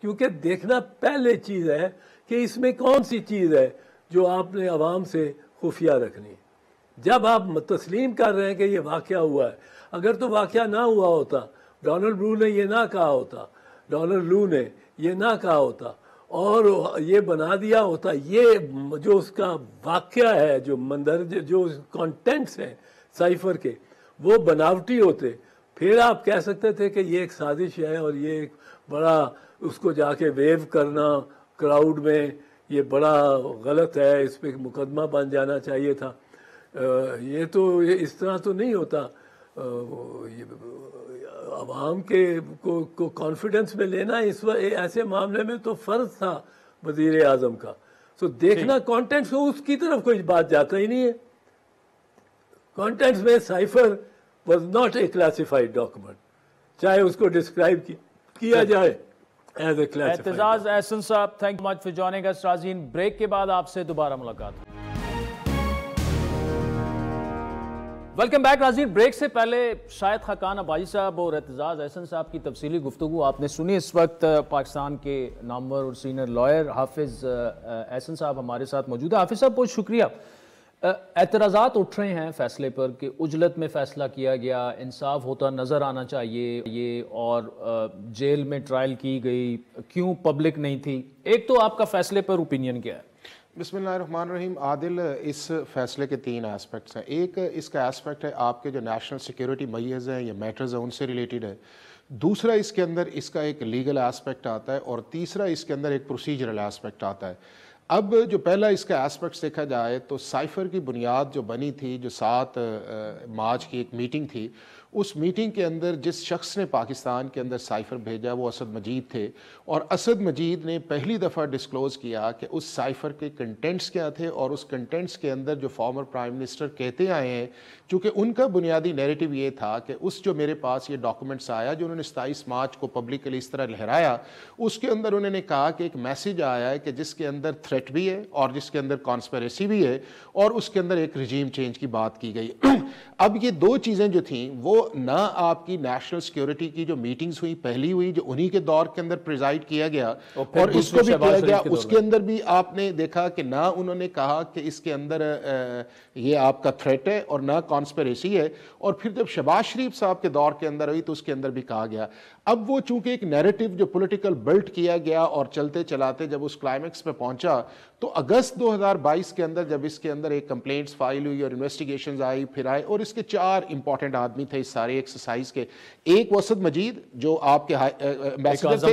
क्योंकि देखना पहले चीज़ है कि इसमें कौन सी चीज़ है जो आपने आवाम से खुफिया रखनी है। जब आप तस्लीम कर रहे हैं कि ये वाक़या हुआ है, अगर तो वाक़या ना हुआ होता, डोनाल्ड लू ने ये ना कहा होता, और ये बना दिया होता, ये जो उसका वाक़या है, जो मंदरज जो कंटेंट्स हैं साइफर के, वो बनावटी होते, फिर आप कह सकते थे कि ये एक साजिश है और ये एक बड़ा उसको जाके वेव करना क्राउड में ये बड़ा गलत है, इस पर मुकदमा बन जाना चाहिए था। ये तो इस तरह तो नहीं होता। अवाम के को कॉन्फिडेंस में लेना इस ऐसे मामले में तो फ़र्ज था वज़ीर आज़म का। तो देखना कॉन्टेंट्स को, उसकी तरफ कोई बात जाता ही नहीं है। कॉन्टेंट्स में cipher was not a classified document, चाहे उसको डिस्क्राइब किया जाए as a classified. Aitzaz Ahsan साहब, thank you much for joining us. Razeen, break के बाद आपसे दोबारा मुलाकात। Welcome back राज़ीन। ब्रेक से पहले शाहिद खाकान अबाई साहब और एतजाज एहसन साहब की तफसीली गुफ्तगू आपने सुनी। इस वक्त पाकिस्तान के नामवर और सीनियर लॉयर हाफिज़ एहसन साहब हमारे साथ मौजूद है। हाफिज़ साहब बहुत शुक्रिया। एतराज़ात उठ रहे हैं फैसले पर कि उजलत में फ़ैसला किया गया, इंसाफ होता नज़र आना चाहिए ये, और जेल में ट्रायल की गई, क्यों पब्लिक नहीं थी? एक तो आपका फ़ैसले पर ओपिनियन क्या है? बिस्मिल्लाहिर्रहमानिर्रहीम। आदिल, इस फैसले के 3 एस्पेक्ट्स हैं। एक इसका एस्पेक्ट है आपके जो नेशनल सिक्योरिटी मैयर्स हैं या मैटर्स हैं उनसे रिलेटेड है। दूसरा इसके अंदर इसका एक लीगल एस्पेक्ट आता है, और तीसरा इसके अंदर एक प्रोसीजरल एस्पेक्ट आता है। अब जो पहला इसका एस्पेक्ट देखा जाए तो साइफर की बुनियाद जो बनी थी, जो 7 मार्च की एक मीटिंग थी, उस मीटिंग के अंदर जिस शख्स ने पाकिस्तान के अंदर साइफर भेजा वो असद मजीद थे, और असद मजीद ने पहली दफ़ा डिस्क्लोज़ किया कि उस साइफर के कंटेंट्स क्या थे, और उस कंटेंट्स के अंदर जो फॉर्मर प्राइम मिनिस्टर कहते आए हैं, चूँकि उनका बुनियादी नैरेटिव ये था कि उस जो मेरे पास ये डॉक्यूमेंट्स आया जो उन्होंने 27 मार्च को पब्लिकली इस तरह लहराया, उसके अंदर उन्होंने कहा कि एक मैसेज आया है कि जिसके अंदर थ्रेट भी है और जिसके अंदर कॉन्स्पिरेसी भी है, और उसके अंदर एक रिजीम चेंज की बात की गई। अब ये 2 चीज़ें जो थी वो ना आपकी नेशनल सिक्योरिटी की जो मीटिंग्स हुई पहली हुई जो उन्हीं के दौर के अंदर प्रिजाइड किया गया, और इसको भी किया गया, उसके अंदर भी आपने देखा कि ना उन्होंने कहा कि इसके अंदर ये आपका थ्रेट है और ना कॉन्स्पिरेसी है, और फिर जब शहबाज शरीफ साहब के दौर के अंदर हुई तो उसके अंदर भी कहा गया। अब वो चूंकि एक नैरेटिव जो पॉलिटिकल बिल्ट किया गया और चलते चलाते जब उस क्लाइमेक्स पे पहुंचा, तो अगस्त 2022 के अंदर जब इसके अंदर एक कंप्लेंट्स फाइल हुई और इन्वेस्टिगेशंस आई फिर आए, और इसके 4 इंपॉर्टेंट आदमी थे इस सारे एक्सरसाइज के। एक असद मजीद जो आपके एम्बेसडर थे,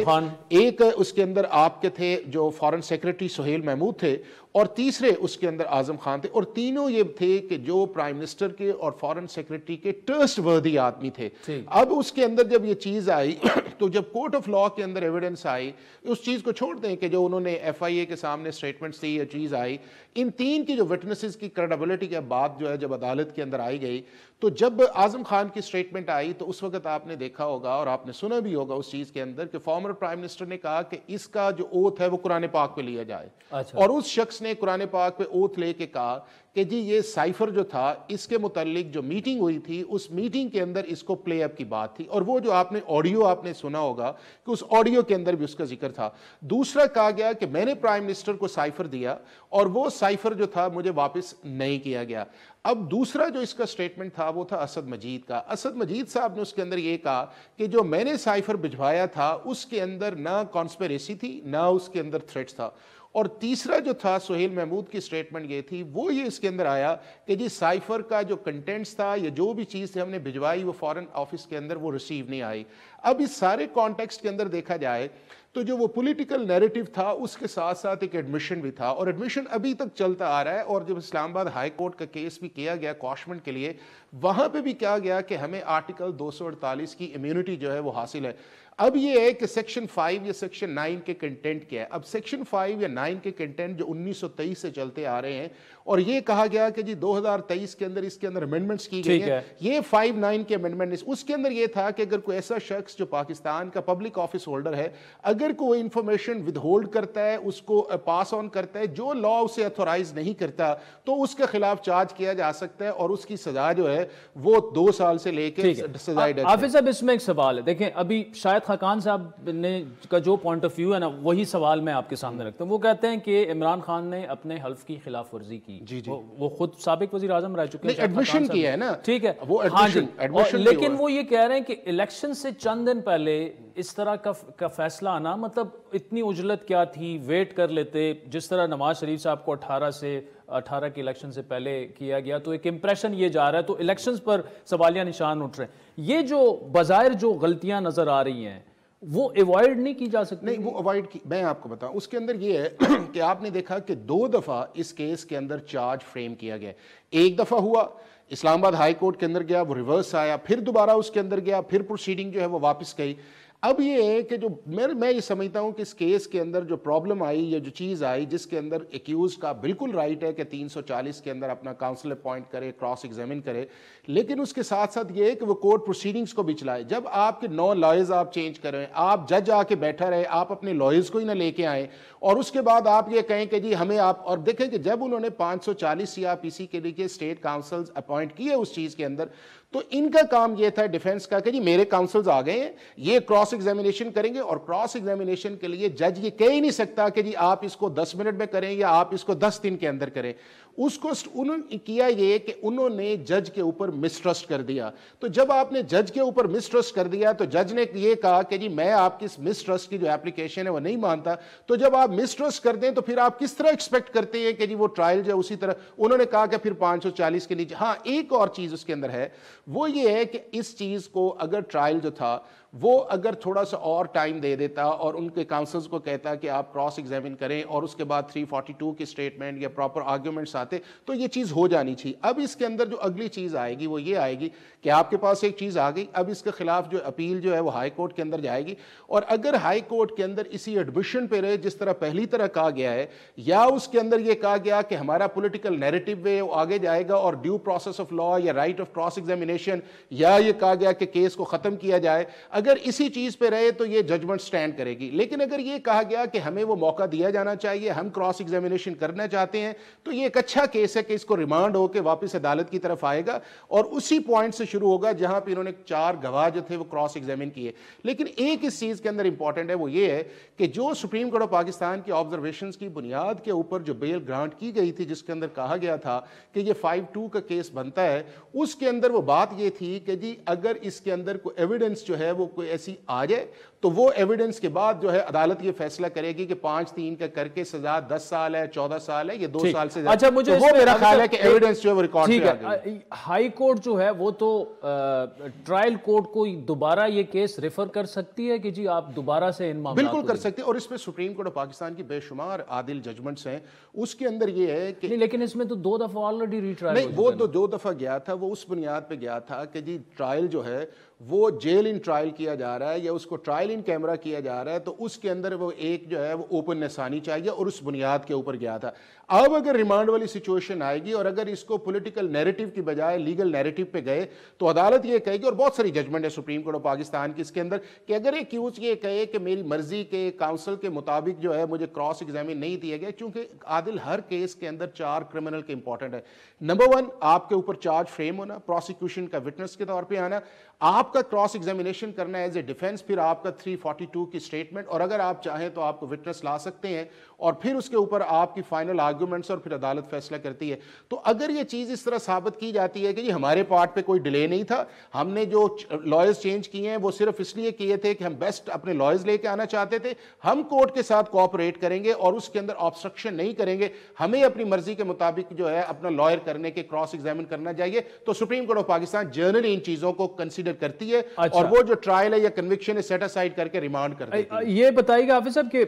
एक उसके अंदर आपके थे जो फॉरेन सेक्रेटरी सुहेल महमूद थे, और तीसरे उसके अंदर आजम खान थे, और तीनों ये थे कि जो प्राइम मिनिस्टर के और फॉरेन सेक्रेटरी के ट्रस्ट वर्दी आदमी थे। अब उसके अंदर जब ये चीज आई तो जब कोर्ट ऑफ लॉ के अंदर एविडेंस आई, उस चीज को छोड़ दें कि जो उन्होंने FIA के सामने स्टेटमेंट्स दी, ये चीज आई, इन 3 की जो विटनेसेस की क्रेडिबिलिटी के बाद जो है जब अदालत के अंदर आई गई, तो जब आजम खान की स्टेटमेंट आई तो उस वक्त आपने देखा होगा और आपने सुना भी होगा उस चीज के अंदर कि फॉर्मर प्राइम मिनिस्टर ने कहा कि इसका जो ओथ है वो कुरान पाक पे लिया जाए। अच्छा। और उस शख्स ने कुरान पाक पे ओथ लेके कहा कि जी ये साइफर जो था इसके मुतालिक जो मीटिंग हुई थी उस मीटिंग के अंदर इसको प्ले अप की बात थी, और वो जो आपने ऑडियो आपने सुना होगा कि उस ऑडियो के अंदर भी उसका जिक्र था। दूसरा कहा गया कि मैंने प्राइम मिनिस्टर को साइफर दिया और वो साइफर जो था मुझे वापस नहीं किया गया। अब दूसरा जो इसका स्टेटमेंट था वो था असद मजीद का। असद मजीद साहब ने उसके अंदर ये कहा कि जो मैंने साइफर भिजवाया था उसके अंदर ना कॉन्स्पिरेसी थी ना उसके अंदर थ्रेट्स था। और तीसरा जो था सुहेल महमूद की स्टेटमेंट ये थी, वो ये इसके अंदर आया कि जी साइफर का जो कंटेंट्स था या जो भी चीज़ थी हमने भिजवाई वो फॉरेन ऑफिस के अंदर वो रिसीव नहीं आई। अब इस सारे कॉन्टेक्स्ट के अंदर देखा जाए तो जो वो पॉलिटिकल नैरेटिव था उसके साथ साथ एक एडमिशन भी था, और एडमिशन अभी तक चलता आ रहा है। और जब इस्लामाबाद हाई कोर्ट का केस भी किया गया क्वाशमेंट के लिए, वहां पे भी कहा गया कि हमें आर्टिकल 248 की इम्यूनिटी जो है वो हासिल है। अब ये है कि सेक्शन 5 या सेक्शन 9 के कंटेंट क्या है। अब सेक्शन 5 या 9 के कंटेंट जो 1923 से चलते आ रहे हैं, और ये कहा गया कि जी 2023 के अंदर इसके अंदर अमेंडमेंट्स की गई है। ये 5-9 के अमेंडमेंट, उसके अंदर ये था कि अगर कोई ऐसा शख्स जो पाकिस्तान का पब्लिक ऑफिस होल्डर है, अगर कोई इंफॉर्मेशन विदहोल्ड करता है, उसको पास ऑन करता है जो लॉ उसे अथोराइज नहीं करता, तो उसके खिलाफ चार्ज किया जा सकता है और उसकी सजा जो है वो 2 साल से लेकर सजा। हाफिज साहब, इसमें एक सवाल है, देखें अभी शायद खाकान साहब ने का जो पॉइंट ऑफ व्यू है ना, वही सवाल मैं आपके सामने रखता हूँ। वो कहते हैं कि इमरान खान ने अपने हल्फ की खिलाफ वर्जी की। जी जी, वो खुद साबिक वजीर आजम रह चुके हैं, एडमिशन किया है ना, ठीक है वो एडमिशन, लेकिन वो ये कह रहे हैं कि इलेक्शन से चंद दिन पहले इस तरह का फैसला आना, मतलब इतनी उजलत क्या थी, वेट कर लेते। जिस तरह नवाज शरीफ साहब को 18 के इलेक्शन से पहले किया गया, तो एक इंप्रेशन ये जा रहा है, तो इलेक्शंस पर सवालिया निशान उठ रहे हैं। ये जो बाज़ाहिर जो गलतियां नजर आ रही हैं वो अवॉइड नहीं की जा सकती? नहीं, वो अवॉइड की, मैं आपको बताऊं उसके अंदर ये है कि आपने देखा कि 2 दफा इस केस के अंदर चार्ज फ्रेम किया गया। एक दफा हुआ इस्लामाबाद हाई कोर्ट के अंदर गया, वो रिवर्स आया, फिर दोबारा उसके अंदर गया, फिर प्रोसीडिंग जो है वो वापस गई। अब ये है कि जो मैं ये समझता हूं कि इस केस के अंदर जो प्रॉब्लम आई या जो चीज़ आई जिसके अंदर एक्यूज का बिल्कुल राइट है कि 340 के अंदर अपना काउंसिल अपॉइंट करे, क्रॉस एग्जामिन करे, लेकिन उसके साथ साथ ये है कि वो कोर्ट प्रोसीडिंग्स को भी चलाए। जब आपके 9 लॉयर्स आप चेंज करें, आप जज आके बैठा रहे, आप अपने लॉयर्स को ही ना लेके आए और उसके बाद आप ये कहें कि जी हमें आप, और देखें कि जब उन्होंने 540 सीआरपीसी के लिए स्टेट काउंसिल्स अपॉइंट किए उस चीज़ के अंदर, तो इनका काम यह था डिफेंस का कि जी मेरे काउंसिल्स आ गए हैं, ये क्रॉस एग्जामिनेशन करेंगे, और क्रॉस एग्जामिनेशन के लिए जज ये कह ही नहीं सकता कि जी आप इसको 10 मिनट में करें या आप इसको 10 दिन के अंदर करें। उसको उन्होंने किया ये कि उन्होंने जज के ऊपर मिसट्रस्ट कर दिया। तो जब आपने जज के ऊपर मिसट्रस्ट कर दिया तो जज ने ये कहा कि जी मैं आपकी इस मिसट्रस्ट की जो एप्लीकेशन है वो नहीं मानता। तो जब आप मिसट्रस्ट कर दें तो फिर आप किस तरह एक्सपेक्ट करते हैं कि जी वो ट्रायल जो है उसी तरह, उन्होंने कहा कि फिर 540 के नीचे। हाँ, एक और चीज उसके अंदर है, वो ये है कि इस चीज को अगर ट्रायल जो था वो अगर थोड़ा सा और टाइम दे देता और उनके काउंसल्स को कहता कि आप क्रॉस एग्जामिन करें और उसके बाद 342 की स्टेटमेंट या प्रॉपर आर्ग्यूमेंट्स आते तो ये चीज़ हो जानी चाहिए। अब इसके अंदर जो अगली चीज़ आएगी वो ये आएगी कि आपके पास एक चीज़ आ गई, अब इसके खिलाफ जो अपील जो है वो हाई कोर्ट के अंदर जाएगी, और अगर हाई कोर्ट के अंदर इसी एडमिशन पे रहे जिस तरह पहली तरह कहा गया है, या उसके अंदर ये कहा गया कि हमारा पॉलिटिकल नैरेटिव वे वो आगे जाएगा और ड्यू प्रोसेस ऑफ लॉ या राइट ऑफ क्रॉस एग्जामिनेशन, या ये कहा गया कि केस को खत्म किया जाए, अगर इसी चीज पे रहे तो ये जजमेंट स्टैंड करेगी। लेकिन अगर ये कहा गया कि हमें वो मौका दिया जाना चाहिए, हम क्रॉस एग्जामिनेशन करना चाहते हैं, तो ये एक अच्छा केस है कि इसको रिमांड होकर वापस अदालत की तरफ आएगा और उसी पॉइंट से शुरू होगा जहां पे इन्होंने 4 गवाह जो थे वो क्रॉस एग्जामिन किए। लेकिन एक इस चीज के अंदर इंपॉर्टेंट है, वो ये है कि जो सुप्रीम कोर्ट ऑफ पाकिस्तान की ऑब्जर्वेशन की बुनियाद के ऊपर जो बेल ग्रांट की गई थी, जिसके अंदर कहा गया था कि ये 5-2 का केस बनता है, उसके अंदर वो बात ये थी कि जी अगर इसके अंदर कोई एविडेंस जो है वो कोई ऐसी आ जाए तो वो एविडेंस के बाद जो है अदालत ये फैसला करेगी कि 5-3 का करके सजा 10 साल है, 14 साल है, ये 2 साल से। अच्छा, मुझे तो वो मेरा ख्याल है कि एविडेंस जो है वो रिकॉर्ड पे आ गई। हाई कोर्ट जो है वो तो ट्रायल कोर्ट को दोबारा ये केस रेफर कर सकती है कि जी आप दोबारा से इन मामलों बिल्कुल कर सकते हैं, और इसमें सुप्रीम कोर्ट ऑफ पाकिस्तान की बेशुमार आदिल जजमेंट्स हैं। उसके अंदर ये है कि नहीं, लेकिन इसमें तो 2 दफा ऑलरेडी रिट्रायल नहीं, वो तो 2 दफा गया था, वो उस बुनियाद पे गया था कि जी ट्रायल जो है वो जेल इन ट्रायल किया जा रहा है या उसको ट्रायल इन कैमरा किया जा रहा है, तो उसके अंदर वो एक जो है वो ओपननेस आनी चाहिए, और उस बुनियाद के ऊपर गया था। अब अगर रिमांड वाली सिचुएशन आएगी और अगर इसको पॉलिटिकल नैरेटिव की बजाय लीगल नैरेटिव पे गए तो अदालत ये कहेगी, और बहुत सारी जजमेंट है सुप्रीम कोर्ट ऑफ पाकिस्तान की इसके अंदर, कि अगर एक एक्यूज ये कहे कि मेरी मर्जी के काउंसिल के मुताबिक जो है मुझे क्रॉस एग्जामिन नहीं दिया गया, क्योंकि आदिल हर केस के अंदर 4 क्रिमिनल के इंपॉर्टेंट है। नंबर 1, आपके ऊपर चार्ज फ्रेम होना, प्रोसिक्यूशन का विटनेस के तौर पर आना, आपका क्रॉस एग्जामिनेशन करना एज ए डिफेंस, फिर आपका 342 की स्टेटमेंट, और अगर आप चाहें तो आपको विटनेस ला सकते हैं और फिर उसके ऊपर आपकी फाइनल आर्गूमेंट्स और फिर अदालत फैसला करती है। तो अगर ये चीज़ इस तरह साबित की जाती है कि जी हमारे पार्ट पे कोई डिले नहीं था, हमने जो लॉयर्स चेंज किए हैं वो सिर्फ इसलिए किए थे कि हम बेस्ट अपने लॉयर्स लेके आना चाहते थे, हम कोर्ट के साथ कोऑपरेट करेंगे और उसके अंदर ऑब्स्ट्रक्शन नहीं करेंगे, हमें अपनी मर्जी के मुताबिक जो है अपना लॉयर करने के क्रॉस एग्जामिन करना चाहिए, तो supreme court of Pakistan generally in चीजों को कंसीडर करती है। अच्छा। और वो जो ट्रायल है या कन्विक्शन है सेट असाइड करके रिमांड कर देती है। ये बताइएगा हाफिज साहब कि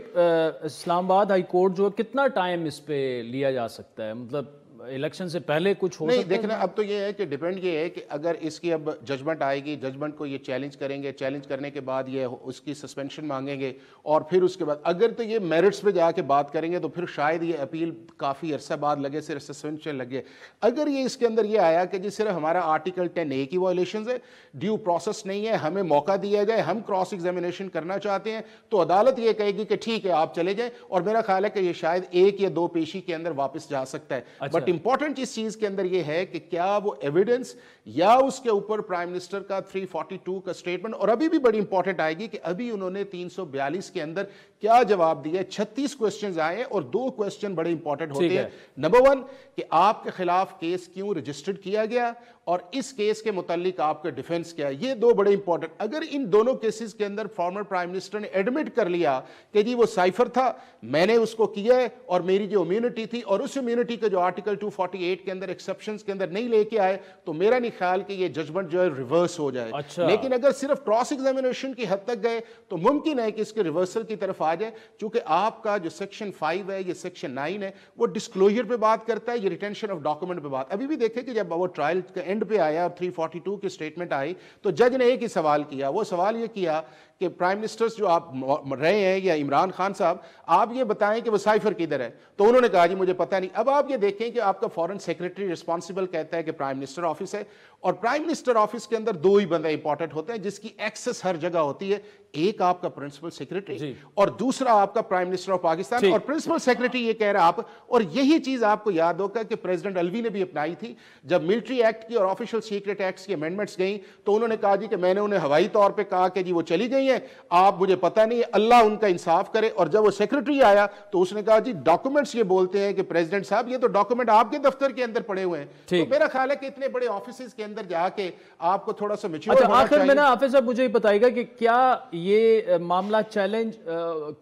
इस्लामाबाद हाई कोर्ट जो कितना टाइम इस पे लिया जा सकता है, मतलब इलेक्शन से पहले कुछ हो नहीं, सकता है? देखना अब तो ये है कि डिपेंड ये है कि अगर इसकी अब जजमेंट आएगी, जजमेंट को ये चैलेंज करेंगे, चैलेंज करने के बाद ये उसकी सस्पेंशन मांगेंगे और फिर उसके बाद अगर तो ये मेरिट्स पे जाके बात करेंगे तो फिर शायद ये अपील काफ़ी अरसा बाद लगे, सिर्फ सस्पेंशन लगे। अगर ये इसके अंदर ये आया कि जी सिर्फ हमारा आर्टिकल 10A की वायलेशन है, ड्यू प्रोसेस नहीं है, हमें मौका दिया जाए, हम क्रॉस एग्जामिनेशन करना चाहते हैं, तो अदालत ये कहेगी कि ठीक है आप चले जाएं, और मेरा ख्याल है कि ये शायद 1 या 2 पेशी के अंदर वापस जा सकता है। अच्छा। बट इंपॉर्टेंट इस चीज के अंदर यह है कि क्या वो एविडेंस या उसके ऊपर प्राइम मिनिस्टर का 342 का स्टेटमेंट, और अभी भी बड़ी इंपॉर्टेंट आएगी कि अभी उन्होंने 342 के अंदर क्या जवाब दिए। 36 क्वेश्चंस आए और 2 क्वेश्चन बड़े इंपॉर्टेंट होते हैं। नंबर 1 कि आपके खिलाफ केस क्यों रजिस्टर्ड किया गया और इस केस के मुतालिक आपका डिफेंस क्या है, ये 2 बड़े इंपॉर्टेंट। अगर इन दोनों केसेस के अंदर फॉर्मर प्राइम मिनिस्टर ने एडमिट कर लिया कि जी वो साइफर था, मैंने उसको किया है और मेरी जो इम्यूनिटी थी और उस इम्यूनिटी का जो आर्टिकल 248 के अंदर एक्सेप्शंस के अंदर नहीं लेके आए, तो मेरा नहीं ख्याल कि ये जजमेंट जो है रिवर्स हो जाए। अच्छा। लेकिन अगर सिर्फ क्रॉस एग्जामिनेशन की हद तक गए तो मुमकिन है कि इसके रिवर्सल की तरफ आ जाए, क्योंकि आपका जो सेक्शन 5 है, ये सेक्शन 9 है, वो डिस्क्लोजर पे बात करता है, ये रिटेंशन ऑफ डॉक्यूमेंट पे बात। अभी भी देखें कि जब वो ट्रायल के एंड पे आया और 342 की स्टेटमेंट आई तो जज ने एक ही सवाल किया, वो सवाल ये किया कि प्राइम मिनिस्टर्स जो आप रहे हैं या इमरान खान साहब, आप ये बताएं कि वो साइफर किधर है, तो उन्होंने कहा जी मुझे पता नहीं। अब आप ये देखें कि आपका फॉरेन सेक्रेटरी रिस्पॉन्सिबल कहता है कि प्राइम मिनिस्टर ऑफिस है, और प्राइम मिनिस्टर ऑफिस के अंदर 2 ही बंदे इंपॉर्टेंट होते हैं जिसकी एक्सेस हर जगह होती है, एक आपका प्रिंसिपल सेक्रेटरी और दूसरा आपका प्राइम मिनिस्टर ऑफ पाकिस्तान। और प्रिंसिपल सेक्रेटरी ये कह रहा है आप, और यही चीज आपको याद होगा कि प्रेसिडेंट अलवी ने भी अपनाई थी जब मिलिट्री एक्ट की और ऑफिशियल सीक्रेट एक्ट की अमेंडमेंट्स गई, तो उन्होंने कहा जी कि मैंने उन्हें हवाई तौर पर कहा कि जी वो चली गई है, आप मुझे पता नहीं, अल्लाह उनका इंसाफ करे। और जब वो सेक्रेटरी आया तो उसने कहा जी डॉक्यूमेंट्स ये बोलते हैं कि प्रेसिडेंट साहब ये तो डॉक्यूमेंट आपके दफ्तर के अंदर पड़े हुए हैं। तो मेरा ख्याल है कि इतने बड़े ऑफिस के अंदर जाके आपको थोड़ा सा मैच्योर होना आखिर चाहिए। में ना हाफिज साहब मुझे बताइएगा कि क्या ये मामला चैलेंज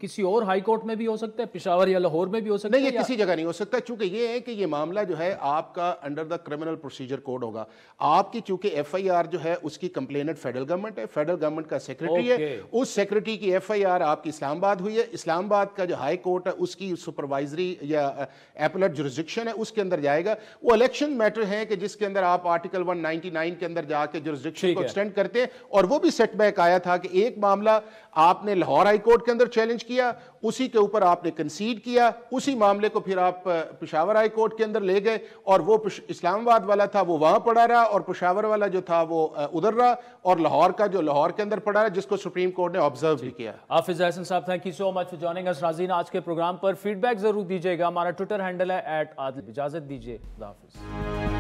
किसी और हाई कोर्ट में भी हो सकता है, पेशावर या लाहौर में भी हो सकता है? नहीं, ये किसी जगह नहीं हो सकता, चूंकि ये है कि ये मामला जो है आपका under the criminal procedure code होगा। आपकी चूंकि FIR जो है उसकी कंप्लेनेंट फेडरल गवर्नमेंट है, फेडरल गवर्नमेंट का सेक्रेटरी है, उस सेक्रेटरी की FIR आपकी इस्लामाबाद हुई है, इस्लामाबाद का जो हाई कोर्ट है उसकी सुपरवाइजरी या एपलेट जुरिस्डिक्शन है, उसके अंदर जाएगा। वो इलेक्शन मैटर है कि जिसके अंदर आप आर्टिकल 199 के अंदर जाके जुरिस्डिक्शन को एक्सटेंड करते हैं, और वो भी सेटबैक आया था कि एक मामला आपने लाहौर हाई कोर्ट के अंदर चैलेंज किया, उसी के ऊपर आपने कंसीड किया, उसी मामले को फिर आप पेशावर हाई कोर्ट के अंदर ले गए, और वो इस्लामाबाद वाला था वो वहां पड़ा रहा, और पेशावर वाला जो था वो उधर रहा, और लाहौर का जो लाहौर के अंदर पड़ा रहा, जिसको सुप्रीम कोर्ट ने ऑब्जर्व भी किया। हाफिज अहसन साहब, thank you so much for joining अस। नाज़रीन, आज के प्रोग्राम पर फीडबैक जरूर दीजिएगा, हमारा ट्विटर हैंडल है @आदिल। इजाजत दीजिए, खुदा हाफिज।